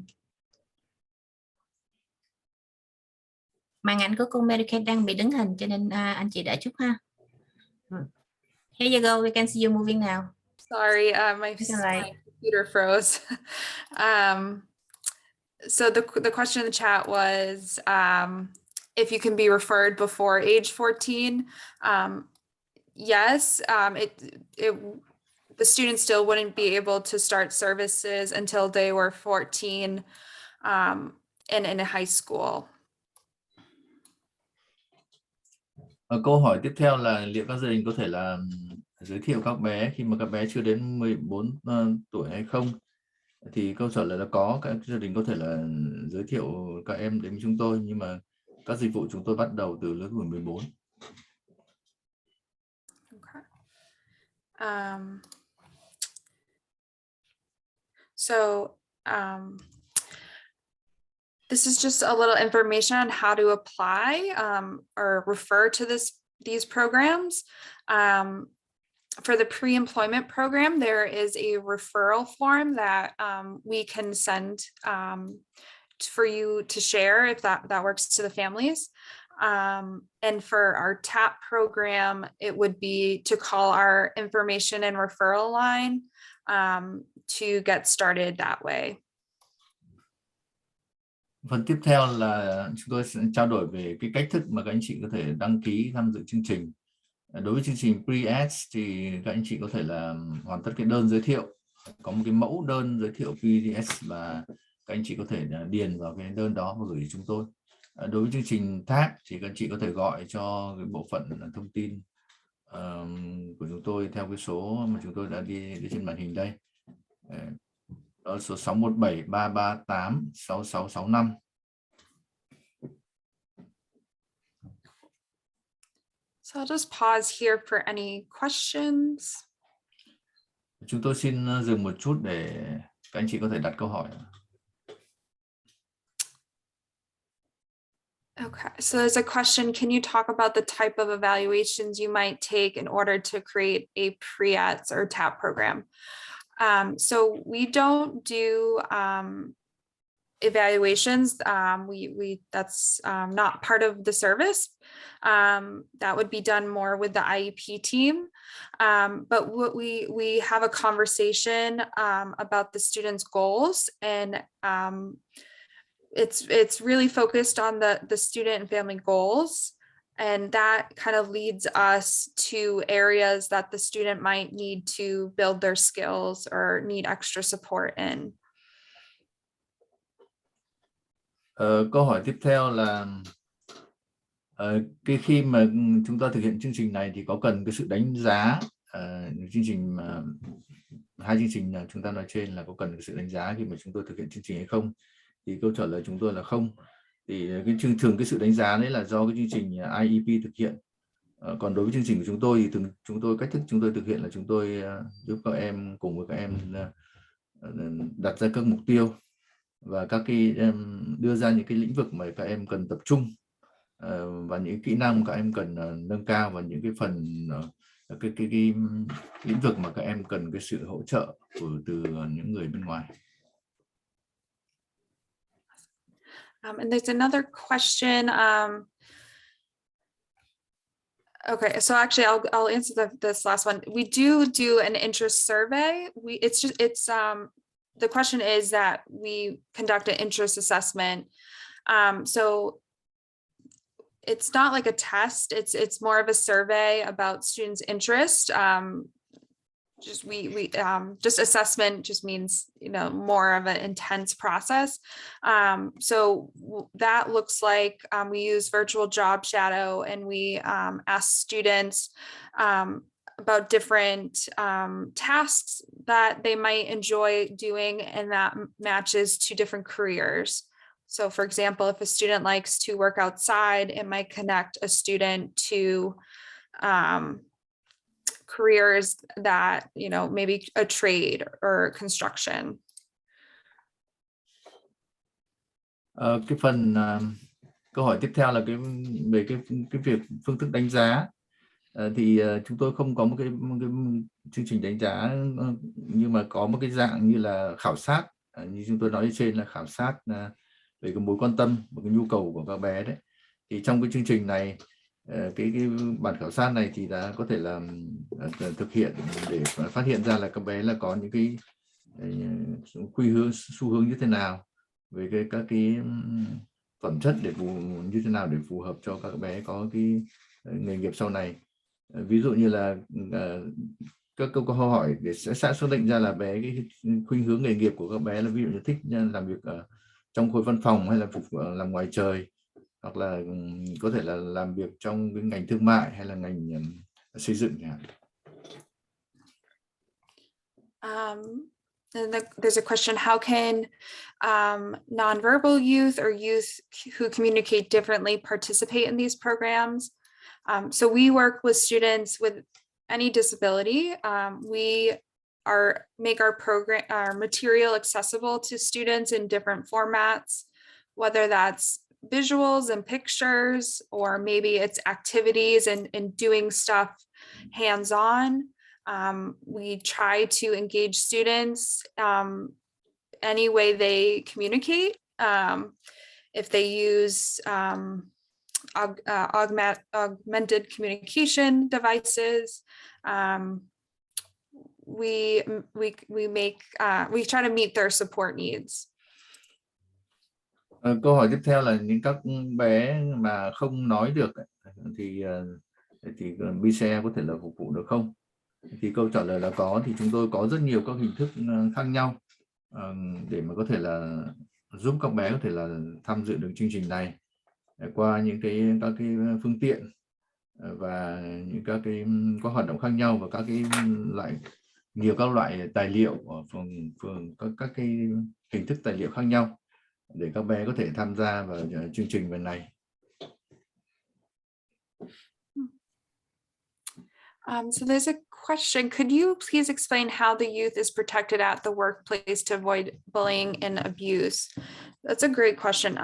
Màn ảnh của cô America đang bị đứng hình cho nên anh chị đợi chút ha. Here you go, we can see you moving now. Sorry, my computer froze. So the question in the chat was if you can be referred before age 14. Yes, the students still wouldn't be able to start services until they were 14 and in a high school. Câu hỏi tiếp theo là liệu các gia đình có thể là giới thiệu các bé khi mà các bé chưa đến 14 tuổi hay không? Thì câu trả lời là có, các gia đình có thể là giới thiệu các em đến chúng tôi, nhưng mà Các dịch vụ chúng tôi bắt đầu từ lứa tuổi 14. Okay. So this is just a little information on how to apply or refer to these programs. For the pre-employment program, there is a referral form that we can send for you to share if that works to the families. And for our TAP program, it would be to call our information and referral line to get started that way. Phần tiếp theo là chúng tôi sẽ trao đổi về cái cách thức mà các anh chị có thể đăng ký tham dự chương trình. Đối với chương trình Pre-ETS thì các anh chị có thể là hoàn tất cái đơn giới thiệu, có một cái mẫu đơn giới thiệu Pre-ETS và các anh chị có thể điền vào cái đơn đó và gửi cho chúng tôi. Đối với chương trình TAP thì các anh chị có thể gọi cho cái bộ phận thông tin của chúng tôi theo cái số mà chúng tôi đã đi trên màn hình đây. Đó là số 617 338 6665. So I'll just pause here for any questions. Chúng tôi xin dừng một chút để các anh chị có thể đặt câu hỏi. Okay, so there's a question, can you talk about the type of evaluations you might take in order to create a Pre-ETS or TAP program? So we don't do evaluations. That's not part of the service. That would be done more with the IEP team. But what we have a conversation about the students' goals, and it's really focused on the student and family goals. And that kind of leads us to areas that the student might need to build their skills or need extra support in. Câu hỏi tiếp theo là khi mà chúng ta thực hiện chương trình này thì có cần cái sự đánh giá chương trình hai chương trình chúng ta nói trên là có cần cái sự đánh giá khi mà chúng tôi thực hiện chương trình hay không? Thì câu trả lời chúng tôi là không. Thì thường cái sự đánh giá đấy là do cái chương trình IEP thực hiện. Còn đối với chương trình của chúng tôi thì cách thức chúng tôi thực hiện là chúng tôi giúp các em cùng với các em đặt ra các mục tiêu và các cái đưa ra những cái lĩnh vực mà các em cần tập trung và những kỹ năng các em cần nâng cao và những cái phần cái lĩnh vực mà các em cần cái sự hỗ trợ từ những người bên ngoài. And there's another question. Okay, so actually I'll answer this last one. We do an interest survey. The question is that we conduct an interest assessment. So it's not like a test. It's more of a survey about students' interest. Just assessment just means, more of an intense process. So that looks like we use virtual job shadow, and we ask students about different tasks that they might enjoy doing, and that matches to different careers. So for example, if a student likes to work outside, it might connect a student to careers that, maybe a trade or construction. Cái phần câu hỏi tiếp theo là về cái việc phương thức đánh giá. Thì chúng tôi không có một cái chương trình đánh giá, nhưng mà có một cái dạng như là khảo sát, như chúng tôi nói trên là khảo sát về cái mối quan tâm và cái nhu cầu của các bé đấy. Thì trong cái chương trình này, cái bản khảo sát này thì đã có thể là thực hiện để phát hiện ra là các bé là có những cái xu hướng như thế nào, về các cái phẩm chất như thế nào để phù hợp cho các bé có cái nghề nghiệp sau này. Ví dụ như là các câu hỏi để sẽ xác định ra là bé cái khuynh hướng nghề nghiệp của các bé là ví dụ như thích làm việc trong khối văn phòng hay là làm ngoài trời, hoặc là có thể là làm việc trong cái ngành thương mại hay là ngành xây dựng chẳng hạn. there's a question, how can nonverbal youth or youth who communicate differently participate in these programs? So we work with students with any disability. We make our material accessible to students in different formats, whether that's visuals and pictures, or maybe it's activities and doing stuff hands-on. We try to engage students any way they communicate. If they use augmented communication devices, we try to meet their support needs. Câu hỏi tiếp theo là những các bé mà không nói được thì BCIL có thể là phục vụ được không? Thì câu trả lời là có. Thì chúng tôi có rất nhiều các hình thức khác nhau để mà có thể là giúp các bé có thể là tham dự được chương trình này qua những các cái phương tiện và những các hoạt động khác nhau, và nhiều các loại tài liệu các cái hình thức tài liệu khác nhau để các bé có thể tham gia vào chương trình lần này. So there's a question, could you please explain how the youth is protected at the workplace to avoid bullying and abuse? That's a great question.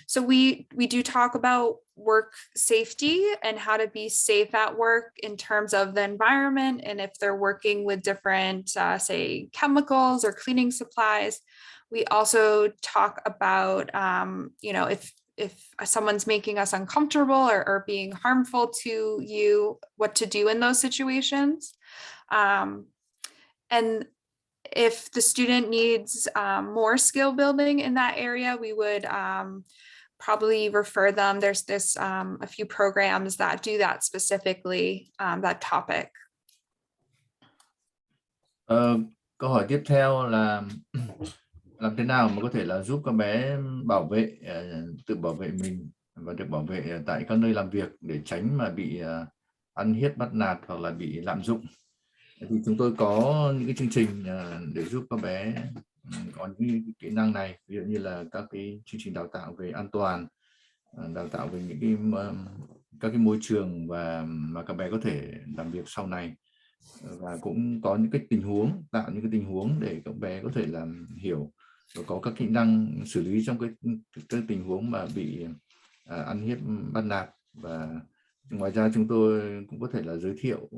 So we do talk about work safety and how to be safe at work in terms of the environment, and if they're working with different, say, chemicals or cleaning supplies. We also talk about, if someone's making us uncomfortable or being harmful to you, what to do in those situations. And if the student needs more skill building in that area, we would probably refer them. There's a few programs that do that specifically, that topic. Câu hỏi tiếp theo là làm thế nào mà có thể là giúp các bé tự bảo vệ mình và được bảo vệ tại các nơi làm việc để tránh mà bị ăn hiếp, bắt nạt hoặc là bị lạm dụng. Thì chúng tôi có những cái chương trình để giúp các bé có những kỹ năng này, ví dụ như là các cái chương trình đào tạo về an toàn, đào tạo về những các cái môi trường mà các bé có thể làm việc sau này, và cũng có những cái tạo những cái tình huống để các bé có thể làm hiểu và có các kỹ năng xử lý trong cái tình huống mà bị ăn hiếp, bắt nạt. Và ngoài ra chúng tôi cũng có thể là giới thiệu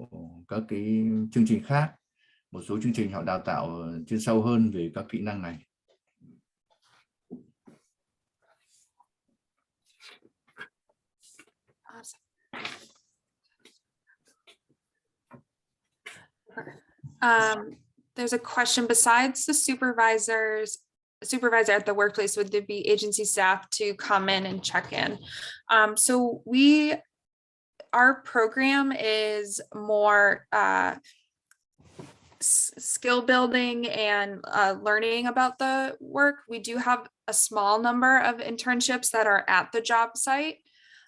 các cái chương trình khác, một số chương trình họ đào tạo chuyên sâu hơn về các kỹ năng này. There's a question, besides the supervisor at the workplace, would there be agency staff to come in and check in? So our program is more skill building and learning about the work. We do have a small number of internships that are at the job site,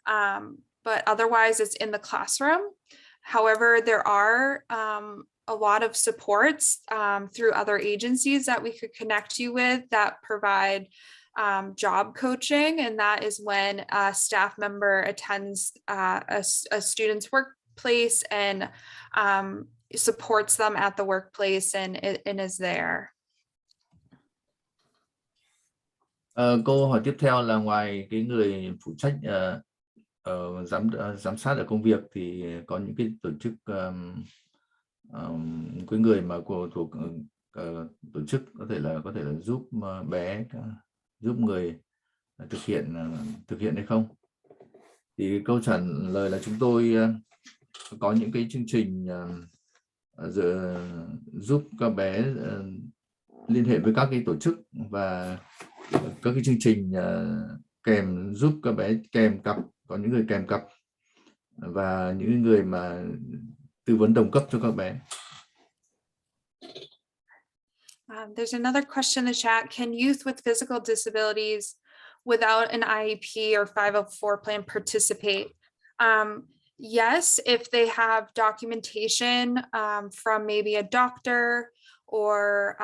but otherwise it's in the classroom. However, there are a lot of supports through other agencies that we could connect you with that provide job coaching, and that is when a staff member attends a student's workplace and supports them at the workplace and is there. Câu hỏi tiếp theo là ngoài cái người phụ trách giám sát ở công việc thì có những cái tổ chức, cái người mà thuộc tổ chức có thể là giúp giúp người thực hiện hay không? Thì câu trả lời là chúng tôi có những cái chương trình giúp các bé liên hệ với các cái tổ chức và các cái chương trình kèm, giúp các bé kèm cặp, có những người kèm cặp và những người mà tư vấn đồng cấp cho các bé. There's another question in the chat. Can youth with physical disabilities without an IEP or 504 plan participate? Yes, if they have documentation from maybe a doctor or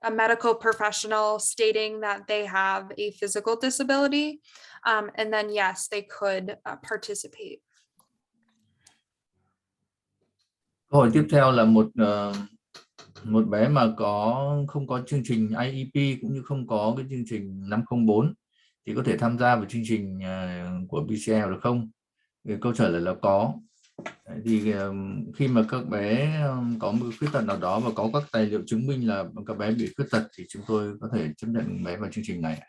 a medical professional stating that they have a physical disability, and then yes, they could participate. Câu hỏi tiếp theo là một bé mà không có chương trình IEP cũng như không có cái chương trình 504 thì có thể tham gia vào chương trình của BCIL được không? Thì câu trả lời là có. Thì khi mà các bé có một khuyết tật nào đó và có các tài liệu chứng minh là các bé bị khuyết tật thì chúng tôi có thể chấp nhận bé vào chương trình này.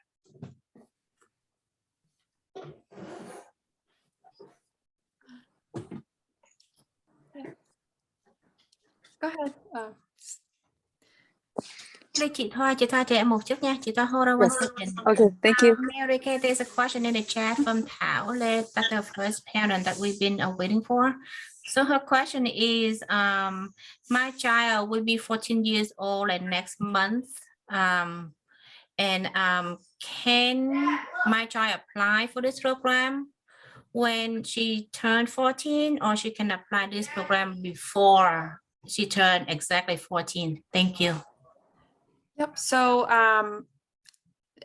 Go ahead. Chị Thoa chờ em một chút nha. Chị Thoa hold on one second. Okay, thank you. Mary Kay, there's a question in the chat from Thảo Lê, that's the first parent that we've been waiting for. So her question is, my child will be 14 years old next month. Can my child apply for this program when she turned 14, or she can apply this program before she turned exactly 14? Thank you. Yep. So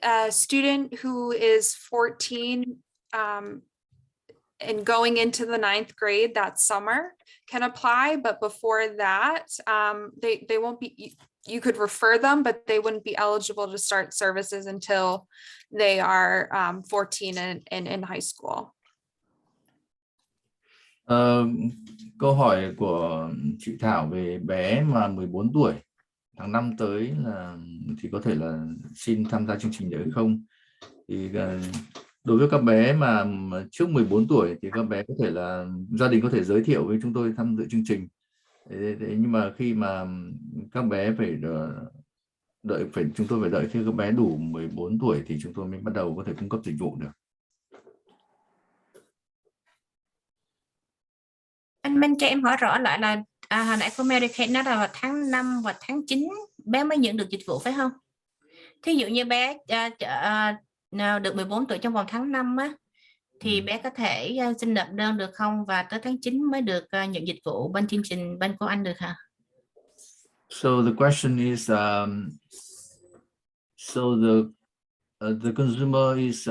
a student who is 14 and going into the 9th grade that summer can apply, but before that, they won't be, you could refer them, but they wouldn't be eligible to start services until they are 14 and in high school. Câu hỏi của chị Thảo về bé mà 14 tuổi tháng 5 tới là thì có thể là xin tham gia chương trình được hay không? Thì đối với các bé mà trước 14 tuổi thì các bé có thể là gia đình có thể giới thiệu với chúng tôi tham dự chương trình. Nhưng mà khi mà các bé phải chúng tôi phải đợi khi các bé đủ 14 tuổi thì chúng tôi mới bắt đầu có thể cung cấp dịch vụ được. Anh Minh cho em hỏi rõ lại là hồi nãy cô Mary Kay nói là vào tháng 5 và tháng 9 bé mới nhận được dịch vụ phải không? Thí dụ như bé được 14 tuổi trong vòng tháng 5 á, thì bé có thể xin nộp đơn được không, và tới tháng 9 mới được nhận dịch vụ bên chương trình bên cô anh được hả? So the question is, so the consumer is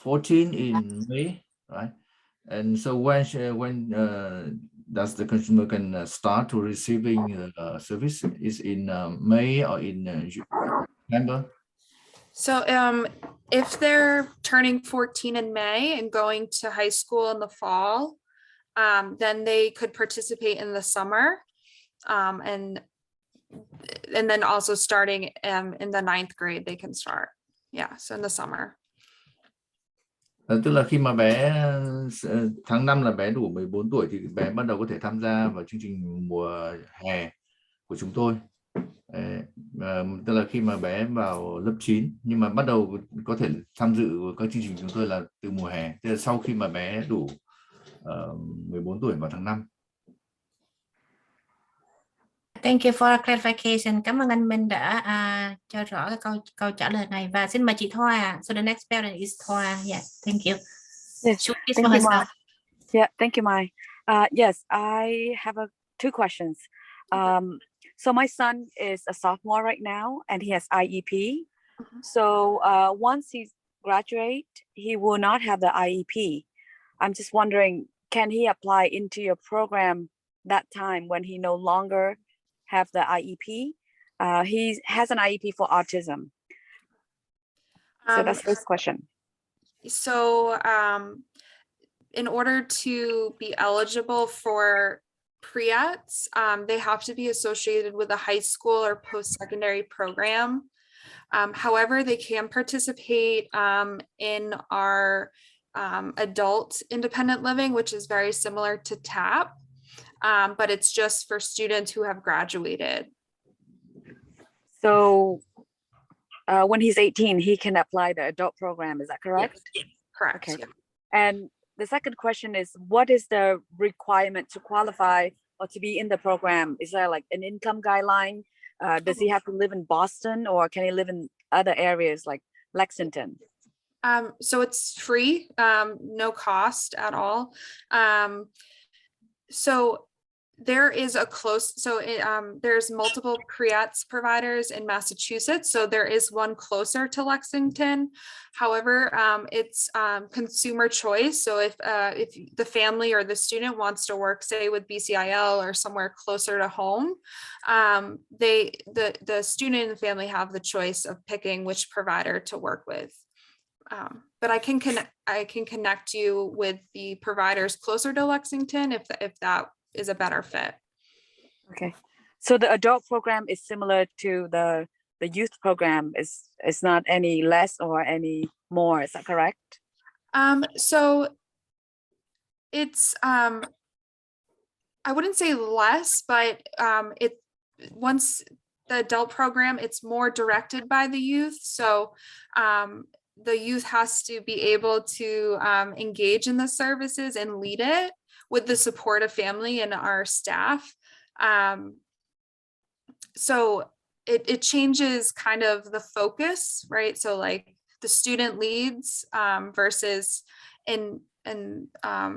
14 in May, right? And so when does the consumer can start to receiving service? Is in May or in September? So if they're turning 14 in May and going to high school in the fall, then they could participate in the summer, and then also starting in the 9th grade they can start. Yeah, so in the summer. Tức là khi mà bé tháng 5 là bé đủ 14 tuổi thì bé bắt đầu có thể tham gia vào chương trình mùa hè của chúng tôi. Tức là khi mà bé vào lớp 9, nhưng mà bắt đầu có thể tham dự các chương trình chúng tôi là từ mùa hè, tức là sau khi mà bé đủ 14 tuổi vào tháng 5. Thank you for clarification. Cảm ơn anh Minh đã cho rõ cái câu trả lời này, và xin mời chị Thoa. So the next parent is Thoa. Yes, thank you. Yes, thank you, Mai. Yeah, thank you, Mai. Yes, I have two questions. So my son is a sophomore right now, and he has IEP. So once he graduates, he will not have the IEP. I'm just wondering, can he apply into your program that time when he no longer have the IEP? He has an IEP for autism. So that's the first question. So in order to be eligible for Pre-ETS, they have to be associated with a high school or post-secondary program. However, they can participate in our adult independent living, which is very similar to TAP, but it's just for students who have graduated. So when he's 18, he can apply the adult program, is that correct? Yes. Correct. Okay. And the second question is, what is the requirement to qualify or to be in the program? Is there like an income guideline? Does he have to live in Boston, or can he live in other areas like Lexington? So it's free, no cost at all. So there is a close, so there's multiple Pre-ETS providers in Massachusetts. So there is one closer to Lexington. However, it's consumer choice. So if the family or the student wants to work, say with BCIL or somewhere closer to home, the student and the family have the choice of picking which provider to work with. But I can connect you with the providers closer to Lexington if that is a better fit. Okay, so the adult program is similar to the youth program. It's not any less or any more. Is that correct? So it's I wouldn't say less, but once the adult program, it's more directed by the youth. So the youth has to be able to engage in the services and lead it with the support of family and our staff. So it changes kind of the focus, right? So like the student leads versus in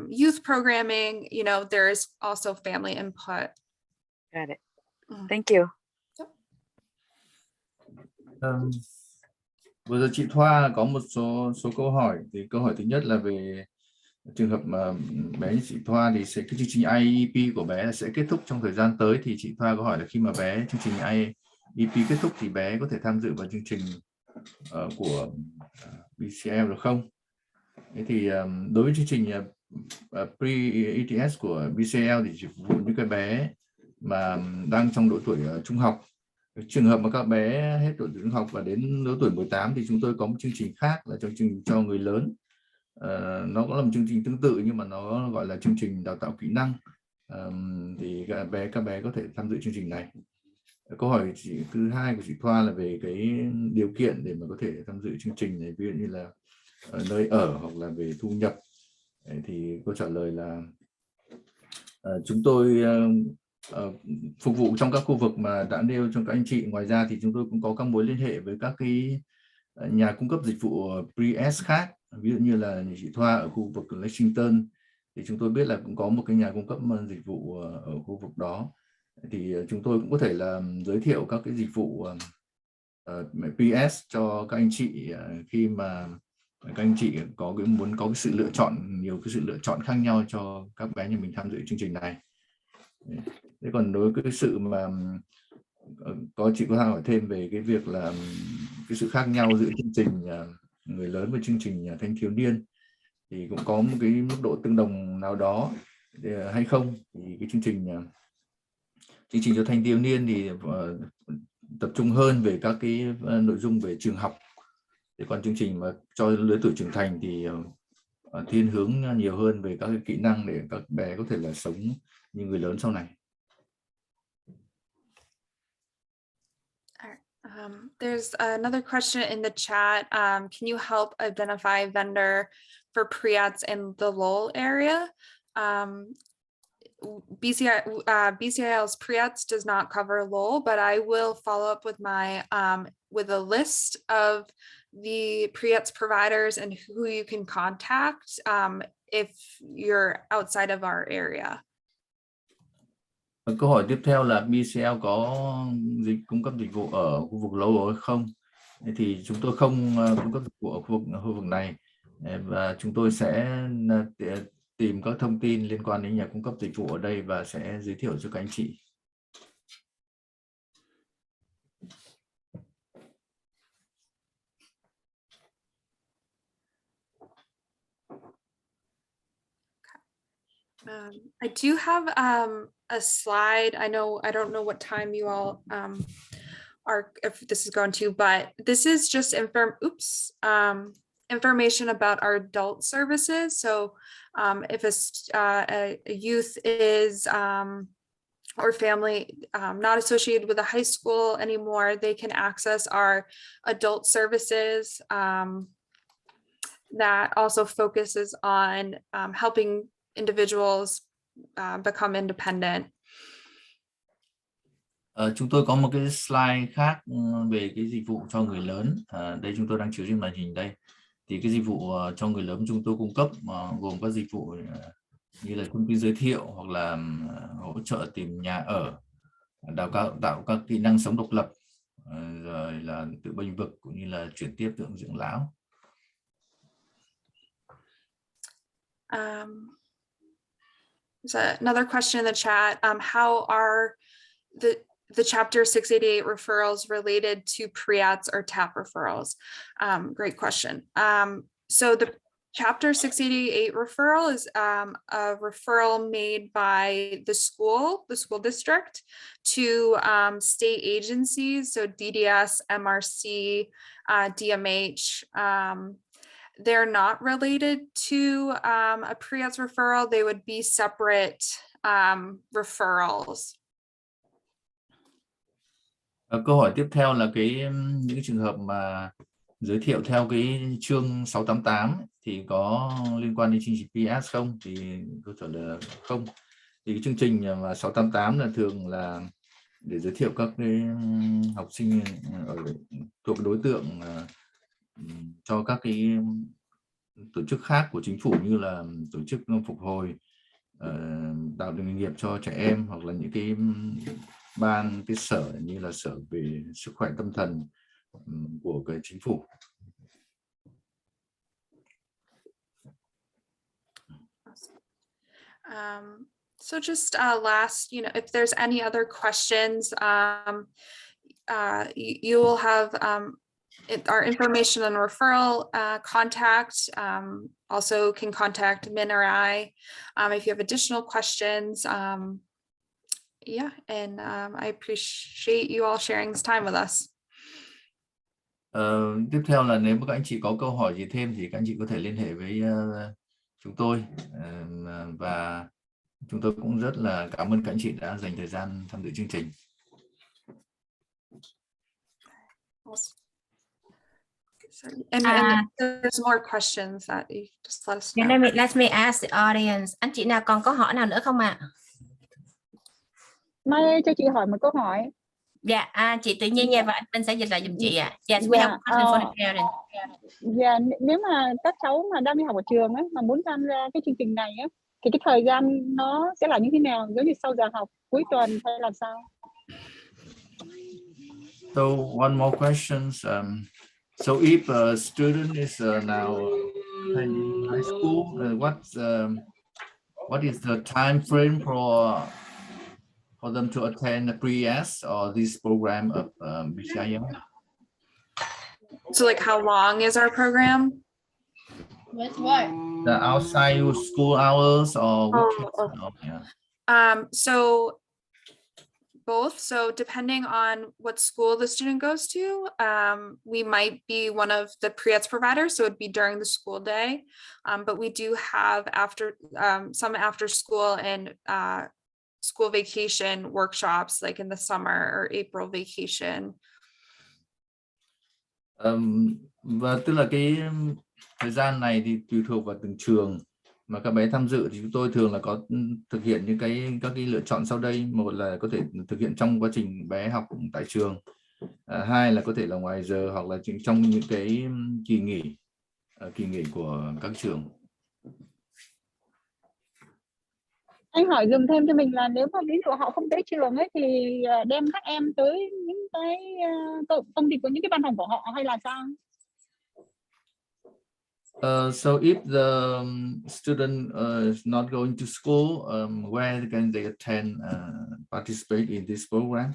youth programming, you know, there's also family input. Got it. Thank you. Vừa giờ chị Thoa có một số câu hỏi. Thì câu hỏi thứ nhất là về trường hợp mà bé chị Thoa thì cái chương trình IEP của bé sẽ kết thúc trong thời gian tới, thì chị Thoa có hỏi là khi mà chương trình IEP kết thúc thì bé có thể tham dự vào chương trình của BCIL được không? Thế thì đối với chương trình Pre-ETS của BCIL thì chỉ phục vụ những cái bé mà đang trong độ tuổi trung học. Trường hợp mà các bé hết độ tuổi trung học và đến lứa tuổi 18 thì chúng tôi có một chương trình khác là chương trình cho người lớn. Nó cũng là một chương trình tương tự nhưng mà nó gọi là chương trình đào tạo kỹ năng. Thì các bé có thể tham dự chương trình này. Câu hỏi thứ hai của chị Thoa là về cái điều kiện để mà có thể tham dự chương trình này, ví dụ như là nơi ở hoặc là về thu nhập. Thì câu trả lời là chúng tôi phục vụ trong các khu vực mà đã nêu trong các anh chị. Ngoài ra thì chúng tôi cũng có các mối liên hệ với các cái nhà cung cấp dịch vụ Pre-ETS khác. Ví dụ như là chị Thoa ở khu vực Lexington thì chúng tôi biết là cũng có một cái nhà cung cấp dịch vụ ở khu vực đó. Thì chúng tôi cũng có thể là giới thiệu các cái dịch vụ Pre-ETS cho các anh chị khi mà các anh chị muốn có cái sự lựa chọn, nhiều cái sự lựa chọn khác nhau cho các bé nhà mình tham dự chương trình này. Thế còn đối với cái sự mà chị có hỏi thêm về cái việc là cái sự khác nhau giữa chương trình người lớn và chương trình thanh thiếu niên thì cũng có một cái mức độ tương đồng nào đó hay không. Thì cái chương trình cho thanh thiếu niên thì tập trung hơn về các cái nội dung về trường học. Thế còn chương trình mà cho lứa tuổi trưởng thành thì thiên hướng nhiều hơn về các cái kỹ năng để các bé có thể là sống như người lớn sau này. There's another question in the chat. Can you help identify a vendor for Pre-ETS in the Lowell area? BCIL's Pre-ETS does not cover Lowell, but I will follow up with with a list of the Pre-ETS providers and who you can contact if you're outside of our area. Câu hỏi tiếp theo là BCIL có cung cấp dịch vụ ở khu vực Lowell hay không? Thì chúng tôi không cung cấp dịch vụ ở khu vực này, và chúng tôi sẽ tìm các thông tin liên quan đến nhà cung cấp dịch vụ ở đây và sẽ giới thiệu cho các anh chị. I do have a slide. I don't know what time you all are, if this is going to, but this is just information about our adult services. So if a youth is or family not associated with a high school anymore, they can access our adult services that also focuses on helping individuals become independent. Chúng tôi có một cái slide khác về cái dịch vụ cho người lớn. Đây chúng tôi đang chiếu trên màn hình đây. Thì cái dịch vụ cho người lớn chúng tôi cung cấp gồm các dịch vụ như là thông tin giới thiệu hoặc là hỗ trợ tìm nhà ở, tạo các kỹ năng sống độc lập, rồi là tự bênh vực cũng như là chuyển tiếp dưỡng lão. So another question in the chat, how are the chapter 688 referrals related to pre-ETS or TAP referrals? Great question. So the chapter 688 referral is a referral made by the school district to state agencies, so DDS, MRC, DMH. They're not related to a pre-ETS referral. They would be separate referrals. Câu hỏi tiếp theo là những trường hợp mà giới thiệu theo cái chương 688 thì có liên quan đến chương trình Pre-ETS không? Thì câu trả lời là không. Thì cái chương trình mà 688 là thường là để giới thiệu các cái học sinh thuộc đối tượng cho các cái tổ chức khác của chính phủ, như là tổ chức phục hồi, tạo nghề nghiệp cho trẻ em, hoặc là những cái ban, cái sở như là sở về sức khỏe tâm thần của cái chính phủ. So just last, if there's any other questions, you will have our information on referral contact. Also can contact Min or I if you have additional questions. Yeah, and I appreciate you all sharing this time with us. Tiếp theo là nếu các anh chị có câu hỏi gì thêm thì các anh chị có thể liên hệ với chúng tôi, và chúng tôi cũng rất là cảm ơn các anh chị đã dành thời gian tham dự chương trình. And there's more questions that you just let us know. Let me ask the audience. Anh chị nào còn có hỏi nào nữa không ạ? Mai cho chị hỏi một câu hỏi. Dạ, chị tự nhiên nha, và anh sẽ dịch lại giùm chị ạ. Yes, we have a question for the parent. Dạ, nếu mà các cháu mà đang đi học ở trường ấy, mà muốn tham gia cái chương trình này á, thì cái thời gian nó sẽ là như thế nào? Giống như sau giờ học, cuối tuần hay làm sao? So one more question. So if a student is now in high school, what is the time frame for them to attend the Pre-ETS or this program of BCIL? So like how long is our program? With what? The outside school hours or weekends? Oh, yeah. So both. So depending on what school the student goes to, we might be one of the Pre-ETS providers, so it'd be during the school day. But we do have some after school and school vacation workshops, like in the summer or April vacation. Và tức là cái thời gian này thì tùy thuộc vào từng trường mà các bé tham dự, thì chúng tôi thường là có thực hiện những các cái lựa chọn sau đây. Một là có thể thực hiện trong quá trình bé học tại trường, hai là có thể là ngoài giờ hoặc là trong những cái kỳ nghỉ của các trường. Anh hỏi dùm thêm cho mình là nếu mà ví dụ họ không tới trường ấy thì đem các em tới những cái công ty của những cái văn phòng của họ hay là sao? So if the student is not going to school, where can they attend, participate in this program?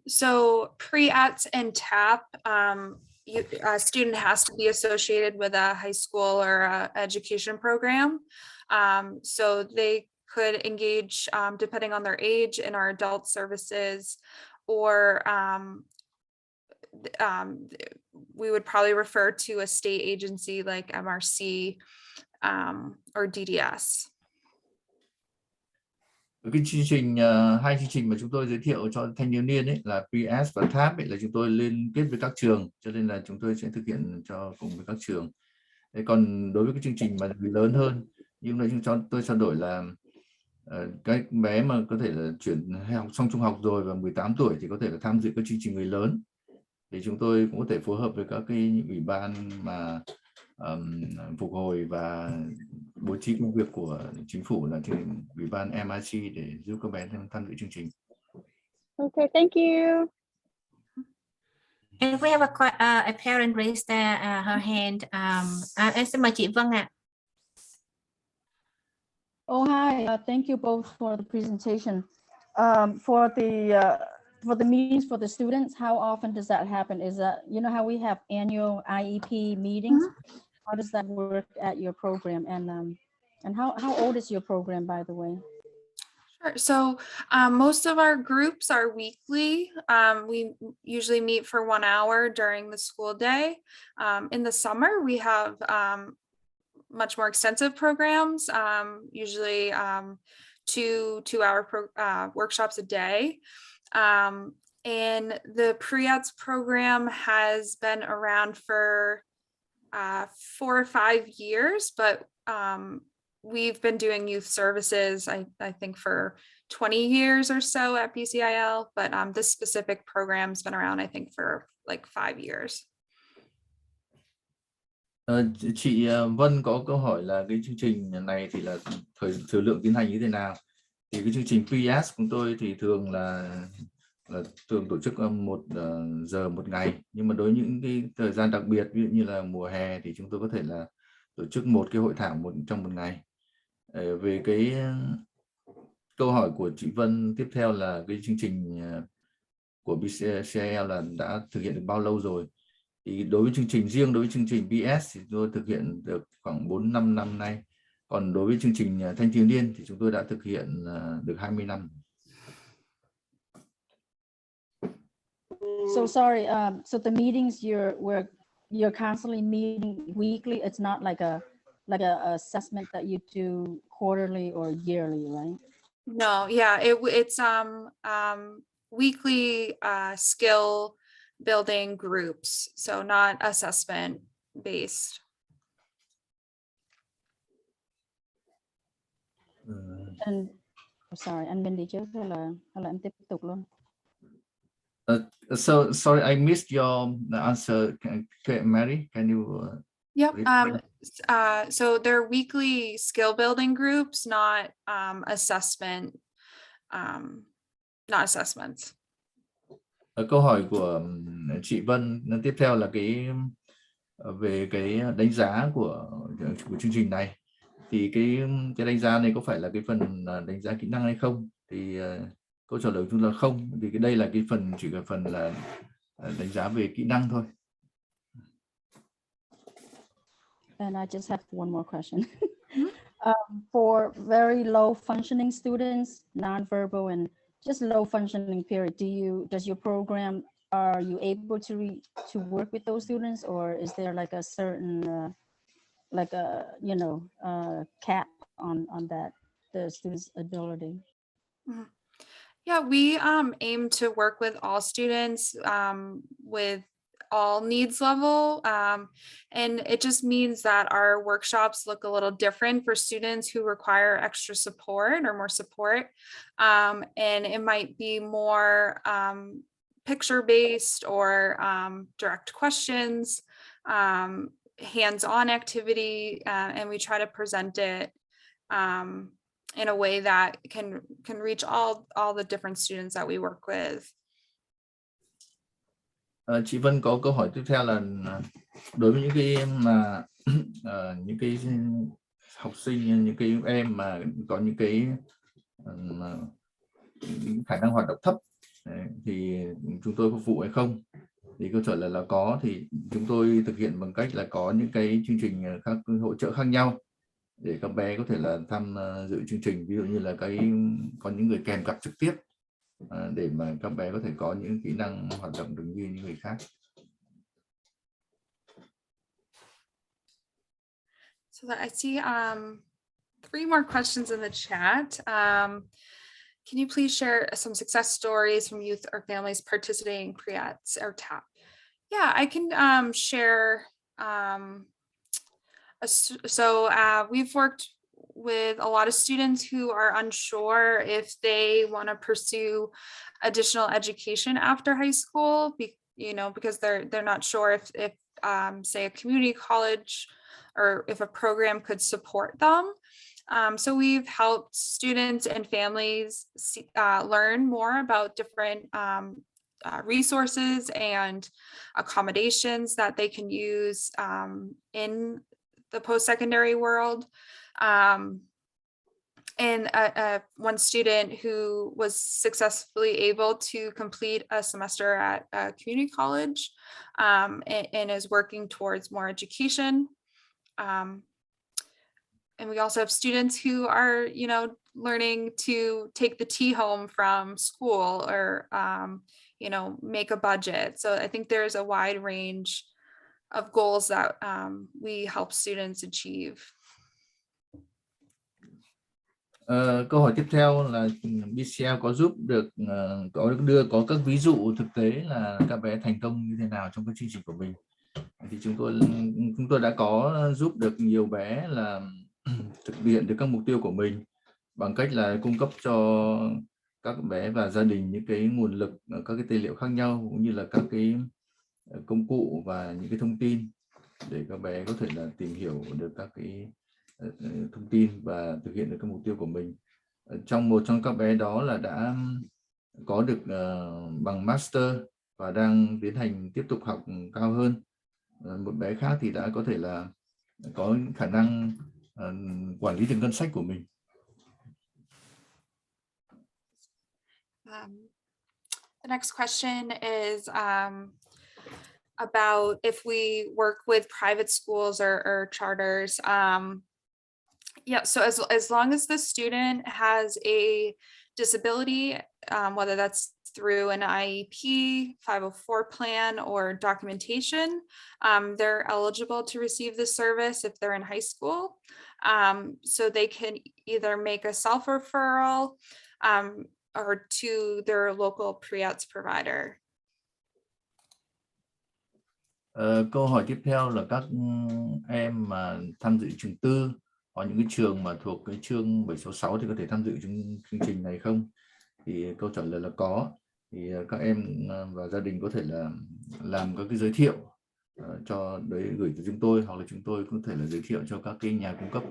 So Pre-ETS and TAP, a student has to be associated with a high school or a education program. So they could engage, depending on their age, in our adult services, or we would probably refer to a state agency like MRC or DDS. Cái chương trình, hai chương trình mà chúng tôi giới thiệu cho thanh thiếu niên ấy là Pre-ETS và TAP ấy, là chúng tôi liên kết với các trường, cho nên là chúng tôi sẽ thực hiện cùng với các trường. Thế còn đối với cái chương trình mà người lớn hơn, nhưng mà tôi trao đổi là các bé mà có thể là chuyển học xong trung học rồi và 18 tuổi thì có thể là tham dự các chương trình người lớn, thì chúng tôi cũng có thể phối hợp với các cái ủy ban mà phục hồi và bố trí công việc của chính phủ là ủy ban MIC để giúp các bé tham dự chương trình. Okay, thank you. And we have a parent raised her hand. Em xin mời chị Vân ạ. Oh, hi. Thank you both for the presentation. For the meetings for the students, how often does that happen? Is that, you know how we have annual IEP meetings? How does that work at your program? And how old is your program, by the way? Sure. So most of our groups are weekly. We usually meet for 1 hour during the school day. In the summer, we have much more extensive programs, usually 2-hour workshops a day. And the Pre-ETS program has been around for 4 or 5 years, but we've been doing youth services, I think, for 20 years or so at BCIL, but this specific program's been around, I think, for like 5 years. Chị Vân có câu hỏi là cái chương trình này thì là thời lượng tiến hành như thế nào? Thì cái chương trình Pre-ETS của tôi thì thường là thường tổ chức 1 giờ 1 ngày, nhưng mà đối với những cái thời gian đặc biệt, ví dụ như là mùa hè, thì chúng tôi có thể là tổ chức 1 cái hội thảo trong 1 ngày. Về cái câu hỏi của chị Vân tiếp theo là cái chương trình của BCIL là đã thực hiện được bao lâu rồi? Thì đối với chương trình riêng, đối với chương trình BS thì tôi thực hiện được khoảng 4-5 năm nay. Còn đối với chương trình thanh thiếu niên thì chúng tôi đã thực hiện được 20 năm. So sorry. So the meetings you're constantly meeting weekly. It's not like a assessment that you do quarterly or yearly, right? No, yeah, it's weekly skill building groups, so not assessment based. And sorry, anh Minh đi trước hay là em tiếp tục luôn? So sorry, I missed your answer. Mary, can you? Yep. So they're weekly skill building groups, not assessment, not assessments. Câu hỏi của chị Vân tiếp theo là về cái đánh giá của chương trình này. Thì cái đánh giá này có phải là cái phần đánh giá kỹ năng hay không? Thì câu trả lời của chúng là không. Thì đây là cái phần chỉ là phần là đánh giá về kỹ năng thôi. And I just have one more question. For very low functioning students, nonverbal and just low functioning period, does your program, are you able to work with those students, or is there like a certain cap on that, the students' ability? Yeah, we aim to work with all students with all needs level, and it just means that our workshops look a little different for students who require extra support or more support, and it might be more picture-based or direct questions, hands-on activity, and we try to present it in a way that can reach all the different students that we work with. Chị Vân có câu hỏi tiếp theo là đối với những cái mà những cái học sinh, những cái em mà có những cái khả năng hoạt động thấp thì chúng tôi phục vụ hay không? Thì câu trả lời là có. Thì chúng tôi thực hiện bằng cách là có những cái chương trình hỗ trợ khác nhau để các bé có thể là tham dự chương trình, ví dụ như là có những người kèm cặp trực tiếp để mà các bé có thể có những kỹ năng hoạt động được như những người khác. So that I see 3 more questions in the chat. Can you please share some success stories from youth or families participating in Pre-ETS or TAP? Yeah, I can share. We've worked with a lot of students who are unsure if they want to pursue additional education after high school, because they're not sure if say a community college, or if a program could support them. So we've helped students and families learn more about different resources and accommodations that they can use in the post-secondary world. And one student who was successfully able to complete a semester at a community college and is working towards more education. And we also have students who are, you know, learning to take the tea home from school, or, you know, make a budget. So I think there's a wide range of goals that we help students achieve. Câu hỏi tiếp theo là BCIL có giúp được có các ví dụ thực tế là các bé thành công như thế nào trong các chương trình của mình. Thì chúng tôi đã có giúp được nhiều bé là thực hiện được các mục tiêu của mình bằng cách là cung cấp cho các bé và gia đình những cái nguồn lực, các cái tài liệu khác nhau, cũng như là các cái công cụ và những cái thông tin để các bé có thể là tìm hiểu được các cái thông tin và thực hiện được các mục tiêu của mình. Một trong các bé đó là đã có được bằng master và đang tiến hành tiếp tục học cao hơn. Một bé khác thì đã có thể là có khả năng quản lý được ngân sách của mình. The next question is about if we work with private schools or charters. Yeah, so as long as the student has a disability, whether that's through an IEP, 504 plan, or documentation, they're eligible to receive the service if they're in high school. So they can either make a self-referral or to their local Pre-ETS provider. Câu hỏi tiếp theo là các em mà tham dự trường tư hoặc những cái trường mà thuộc cái chương 766 thì có thể tham dự chương trình này không? Thì câu trả lời là có. Thì các em và gia đình có thể là làm các cái giới thiệu cho đấy, gửi từ chúng tôi, hoặc là chúng tôi có thể là giới thiệu cho các cái nhà cung cấp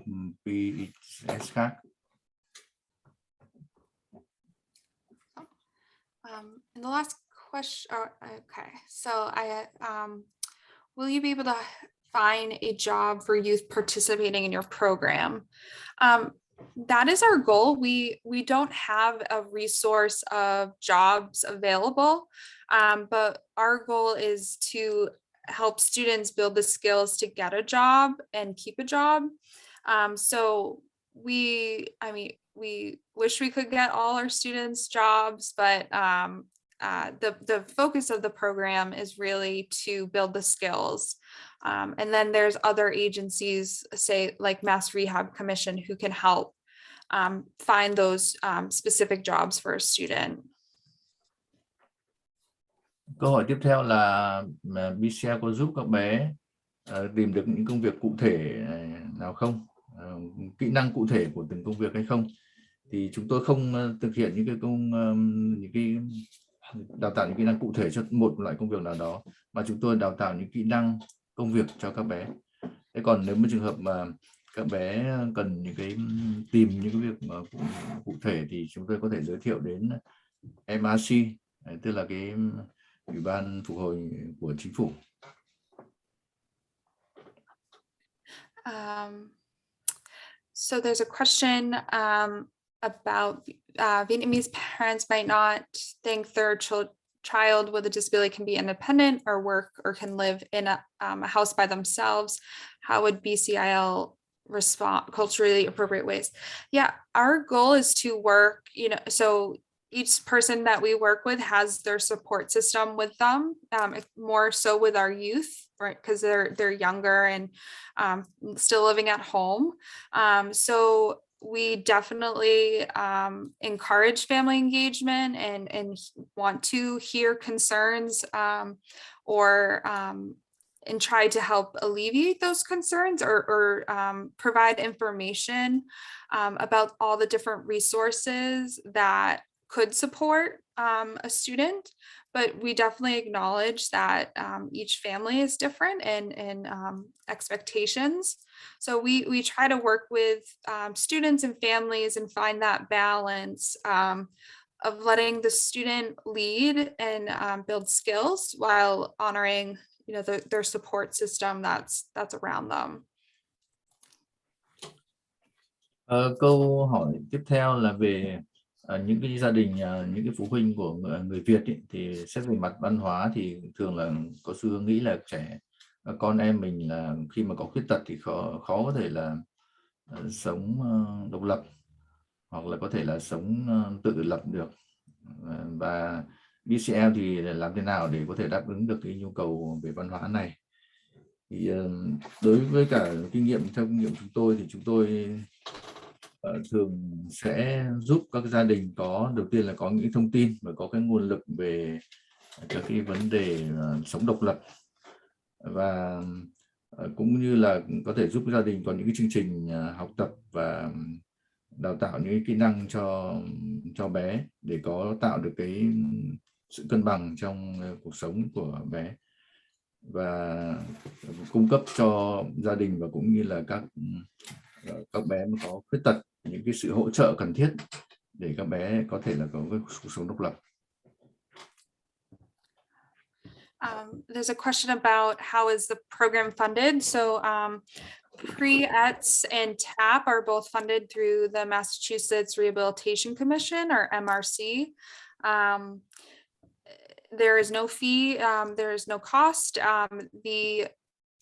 Pre-ETS khác. And the last question, okay, so will you be able to find a job for youth participating in your program? That is our goal. We don't have a resource of jobs available, but our goal is to help students build the skills to get a job and keep a job. So we wish we could get all our students jobs, but the focus of the program is really to build the skills. And then there's other agencies, say like Mass Rehab Commission, who can help find those specific jobs for a student. Câu hỏi tiếp theo là BCIL có giúp các bé tìm được những công việc cụ thể nào không? Kỹ năng cụ thể của từng công việc hay không? Thì chúng tôi không thực hiện những cái đào tạo những kỹ năng cụ thể cho một loại công việc nào đó, mà chúng tôi đào tạo những kỹ năng công việc cho các bé. Thế còn nếu mà trường hợp mà các bé cần tìm những cái việc mà cụ thể thì chúng tôi có thể giới thiệu đến MRC, tức là cái Ủy ban phục hồi của chính phủ. So there's a question about Vietnamese parents might not think their child with a disability can be independent or work or can live in a house by themselves. How would BCIL respond culturally appropriate ways? Yeah, our goal is to work, so each person that we work with has their support system with them, more so with our youth, right? Because they're younger and still living at home. So we definitely encourage family engagement and want to hear concerns and try to help alleviate those concerns or provide information about all the different resources that could support a student, but we definitely acknowledge that each family is different in expectations. So we try to work with students and families and find that balance of letting the student lead and build skills while honoring, you know, their support system that's around them. Câu hỏi tiếp theo là về những cái gia đình, những cái phụ huynh của người Việt ý, thì xét về mặt văn hóa thì thường là có xu hướng nghĩ là con em mình là khi mà có khuyết tật thì khó có thể là sống độc lập, hoặc là có thể là sống tự lập được, và BCIL thì làm thế nào để có thể đáp ứng được cái nhu cầu về văn hóa này. Thì đối với cả theo kinh nghiệm chúng tôi thì chúng tôi thường sẽ giúp các gia đình đầu tiên là có những thông tin và có cái nguồn lực về các cái vấn đề sống độc lập, và cũng như là có thể giúp gia đình có những cái chương trình học tập và đào tạo những cái kỹ năng cho bé để có tạo được cái sự cân bằng trong cuộc sống của bé, và cung cấp cho gia đình và cũng như là các bé mà có khuyết tật những cái sự hỗ trợ cần thiết để các bé có thể là có cái cuộc sống độc lập. There's a question about how is the program funded. So Pre-ETS and TAP are both funded through the Massachusetts Rehabilitation Commission, or MRC. There is no fee, there is no cost. The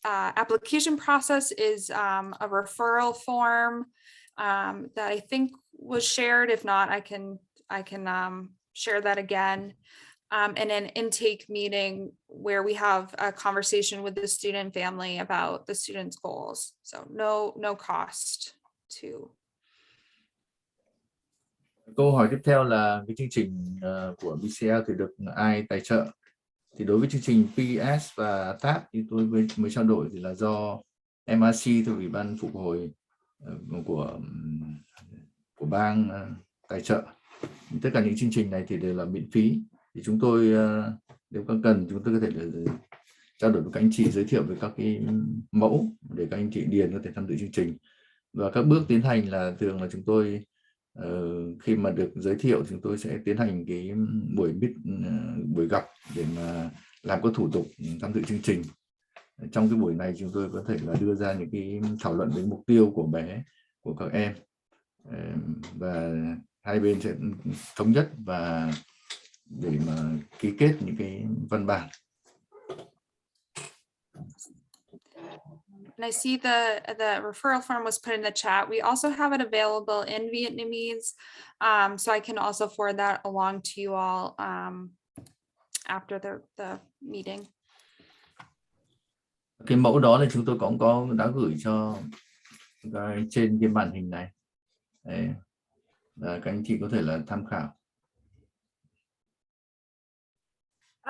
application process is a referral form that I think was shared. If not, I can share that again. And an intake meeting where we have a conversation with the student family about the student's goals. So no cost to. Câu hỏi tiếp theo là cái chương trình của BCIL thì được ai tài trợ? Thì đối với chương trình Pre-ETS và TAP thì tôi mới trao đổi thì là do MRC, thuộc Ủy ban phục hồi của bang tài trợ. Tất cả những chương trình này thì đều là miễn phí. Thì chúng tôi nếu có cần chúng tôi có thể trao đổi với các anh chị, giới thiệu về các cái mẫu để các anh chị điền có thể tham dự chương trình. Và các bước tiến hành là thường là chúng tôi khi mà được giới thiệu chúng tôi sẽ tiến hành cái buổi gặp để mà làm các thủ tục tham dự chương trình. Trong cái buổi này chúng tôi có thể là đưa ra những cái thảo luận về mục tiêu của bé, của các em, và hai bên sẽ thống nhất và để mà ký kết những cái văn bản. And I see the referral form was put in the chat. We also have it available in Vietnamese, so I can also forward that along to you all after the meeting. Cái mẫu đó là chúng tôi cũng đã gửi cho trên cái màn hình này. Đấy. Và các anh chị có thể là tham khảo.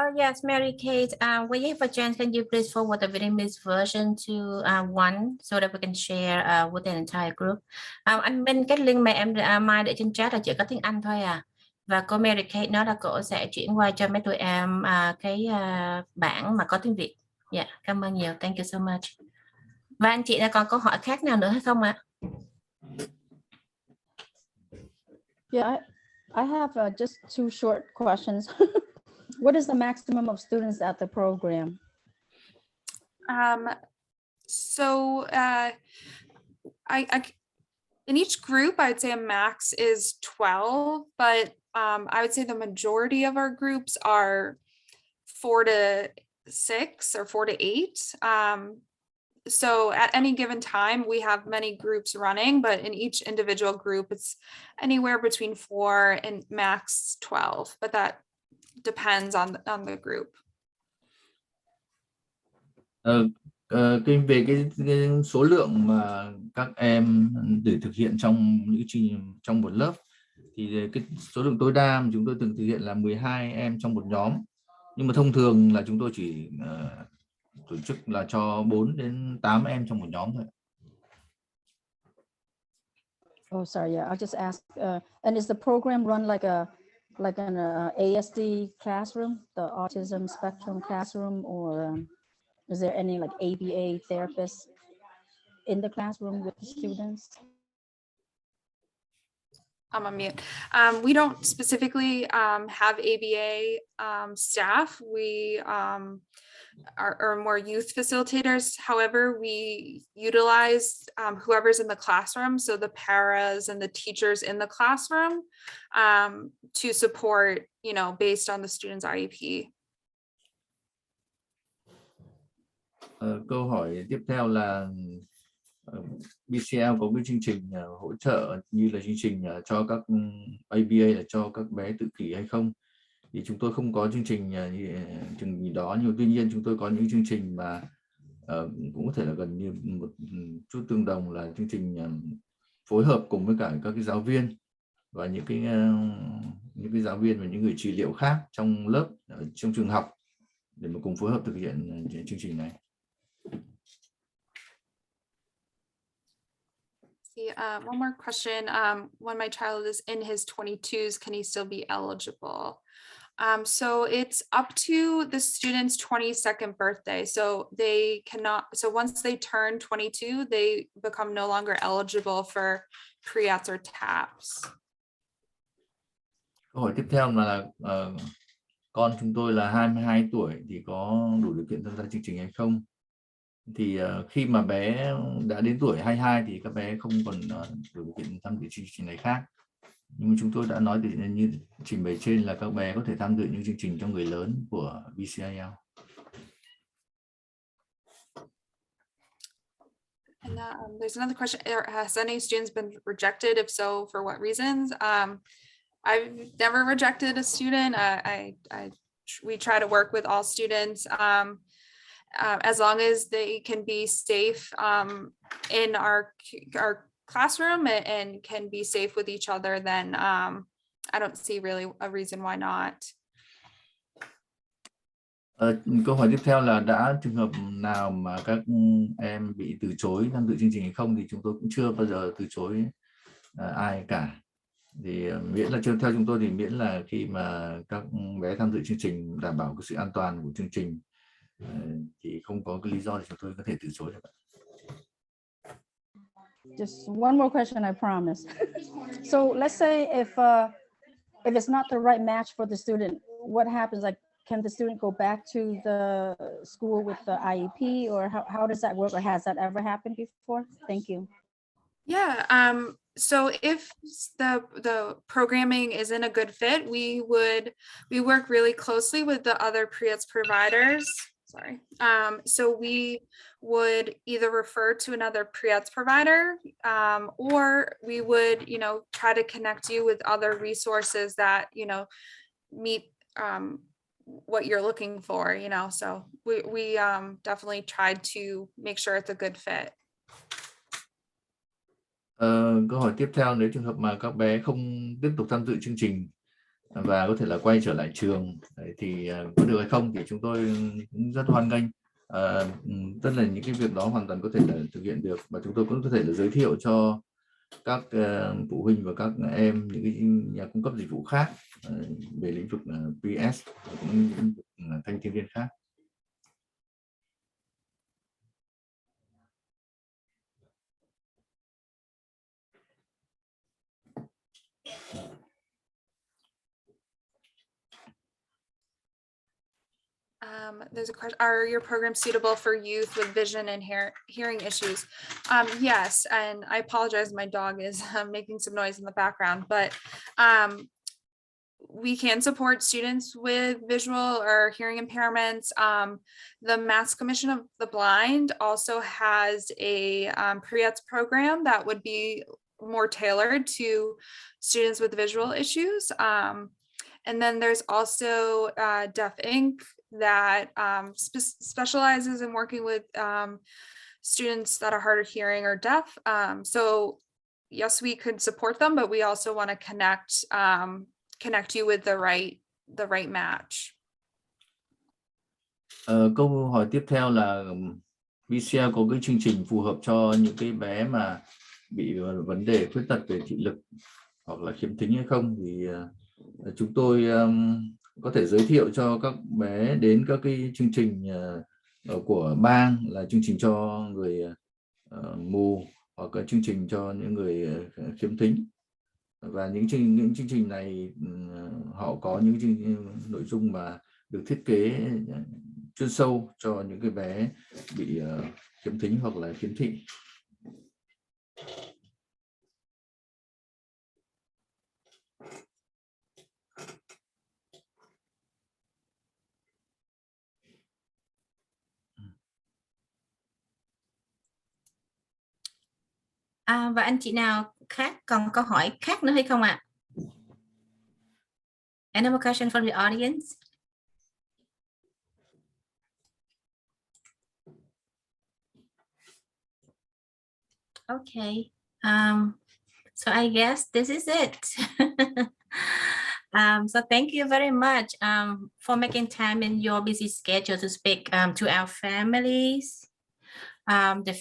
Oh yes, Mary Kate. When you have a chance, can you please forward the Vietnamese version to one so that we can share with the entire group? Anh Minh, cái link mà em Mai để trên chat là chỉ có tiếng Anh thôi à. Và cô Mary Kate nói là cô sẽ chuyển qua cho mấy tụi em cái bản mà có tiếng Việt. Dạ, cảm ơn nhiều. Thank you so much. Và anh chị còn câu hỏi khác nào nữa hay không ạ? Yeah, I have just two short questions. What is the maximum of students at the program? So in each group, I'd say a max is 12, but I would say the majority of our groups are 4 to 6 or 4 to 8. So at any given time, we have many groups running, but in each individual group, it's anywhere between 4 and max 12, but that depends on the group. Về cái số lượng mà các em để thực hiện trong một lớp thì cái số lượng tối đa mà chúng tôi từng thực hiện là 12 em trong một nhóm, nhưng mà thông thường là chúng tôi chỉ tổ chức là cho 4 đến 8 em trong một nhóm thôi. Oh, sorry. Yeah, I'll just ask. And is the program run like like an ASD classroom, the autism spectrum classroom, or is there any like ABA therapists in the classroom with the students? I'm on mute. We don't specifically have ABA staff. We are more youth facilitators. However, we utilize whoever's in the classroom, so the paras and the teachers in the classroom, to support, based on the student's IEP. Câu hỏi tiếp theo là BCIL có cái chương trình hỗ trợ như là chương trình cho các ABA là cho các bé tự kỷ hay không? Thì chúng tôi không có chương trình gì đó, nhưng tuy nhiên chúng tôi có những chương trình mà cũng có thể là gần như một chút tương đồng, là chương trình phối hợp cùng với cả các cái giáo viên và những cái giáo viên và những người trị liệu khác trong lớp, trong trường học, để mà cùng phối hợp thực hiện chương trình này. One more question. When my child is in his 22s, can he still be eligible? So it's up to the student's 22nd birthday. So they cannot, so once they turn 22, they become no longer eligible for Pre-ETS or TAPS. Câu hỏi tiếp theo là con chúng tôi là 22 tuổi thì có đủ điều kiện tham gia chương trình hay không? Thì khi mà bé đã đến tuổi 22 thì các bé không còn đủ điều kiện tham dự chương trình này khác. Nhưng mà chúng tôi đã nói như trình bày trên là các bé có thể tham dự những chương trình cho người lớn của BCIL. And there's another question. Has any students been rejected? If so, for what reasons? I've never rejected a student. We try to work with all students. As long as they can be safe in our classroom and can be safe with each other, then I don't see really a reason why not. Câu hỏi tiếp theo là đã trường hợp nào mà các em bị từ chối tham dự chương trình hay không? Thì chúng tôi cũng chưa bao giờ từ chối ai cả. Thì miễn là theo chúng tôi thì miễn là khi mà các bé tham dự chương trình đảm bảo cái sự an toàn của chương trình thì không có cái lý do để chúng tôi có thể từ chối được. Just one more question, I promise. So let's say if it's not the right match for the student, what happens? Like, can the student go back to the school with the IEP, or how does that work, or has that ever happened before? Thank you. Yeah. So if the programming isn't a good fit, we work really closely with the other Pre-ETS providers. Sorry. So we would either refer to another Pre-ETS provider, or we would, try to connect you with other resources that, meet what you're looking for, so we definitely tried to make sure it's a good fit. Câu hỏi tiếp theo, nếu trường hợp mà các bé không tiếp tục tham dự chương trình và có thể là quay trở lại trường thì có được hay không, thì chúng tôi cũng rất hoan nghênh. Tất là những cái việc đó hoàn toàn có thể là thực hiện được, và chúng tôi cũng có thể là giới thiệu cho các phụ huynh và các em những cái nhà cung cấp dịch vụ khác về lĩnh vực Pre-ETS và cũng những lĩnh vực thanh thiếu niên khác. There's a question, are your programs suitable for youth with vision and hearing issues? Yes, and I apologize, my dog is making some noise in the background, but we can support students with visual or hearing impairments. The Mass Commission of the Blind also has a Pre-ETS program that would be more tailored to students with visual issues. And then there's also Deaf Inc. that specializes in working with students that are hard of hearing or deaf. So yes, we could support them, but we also want to connect you with the right match. Câu hỏi tiếp theo là BCIL có cái chương trình phù hợp cho những cái bé mà bị vấn đề khuyết tật về thị lực hoặc là khiếm thính hay không? Thì chúng tôi có thể giới thiệu cho các bé đến các cái chương trình của bang, là chương trình cho người mù, hoặc là chương trình cho những người khiếm thính. Và những chương trình này họ có những nội dung mà được thiết kế chuyên sâu cho những cái bé bị khiếm thính hoặc là khiếm thị. Và anh chị nào khác còn câu hỏi khác nữa hay không ạ? Any more question from the audience? Okay. So I guess this is it. So thank you very much for making time in your busy schedule to speak to our families. The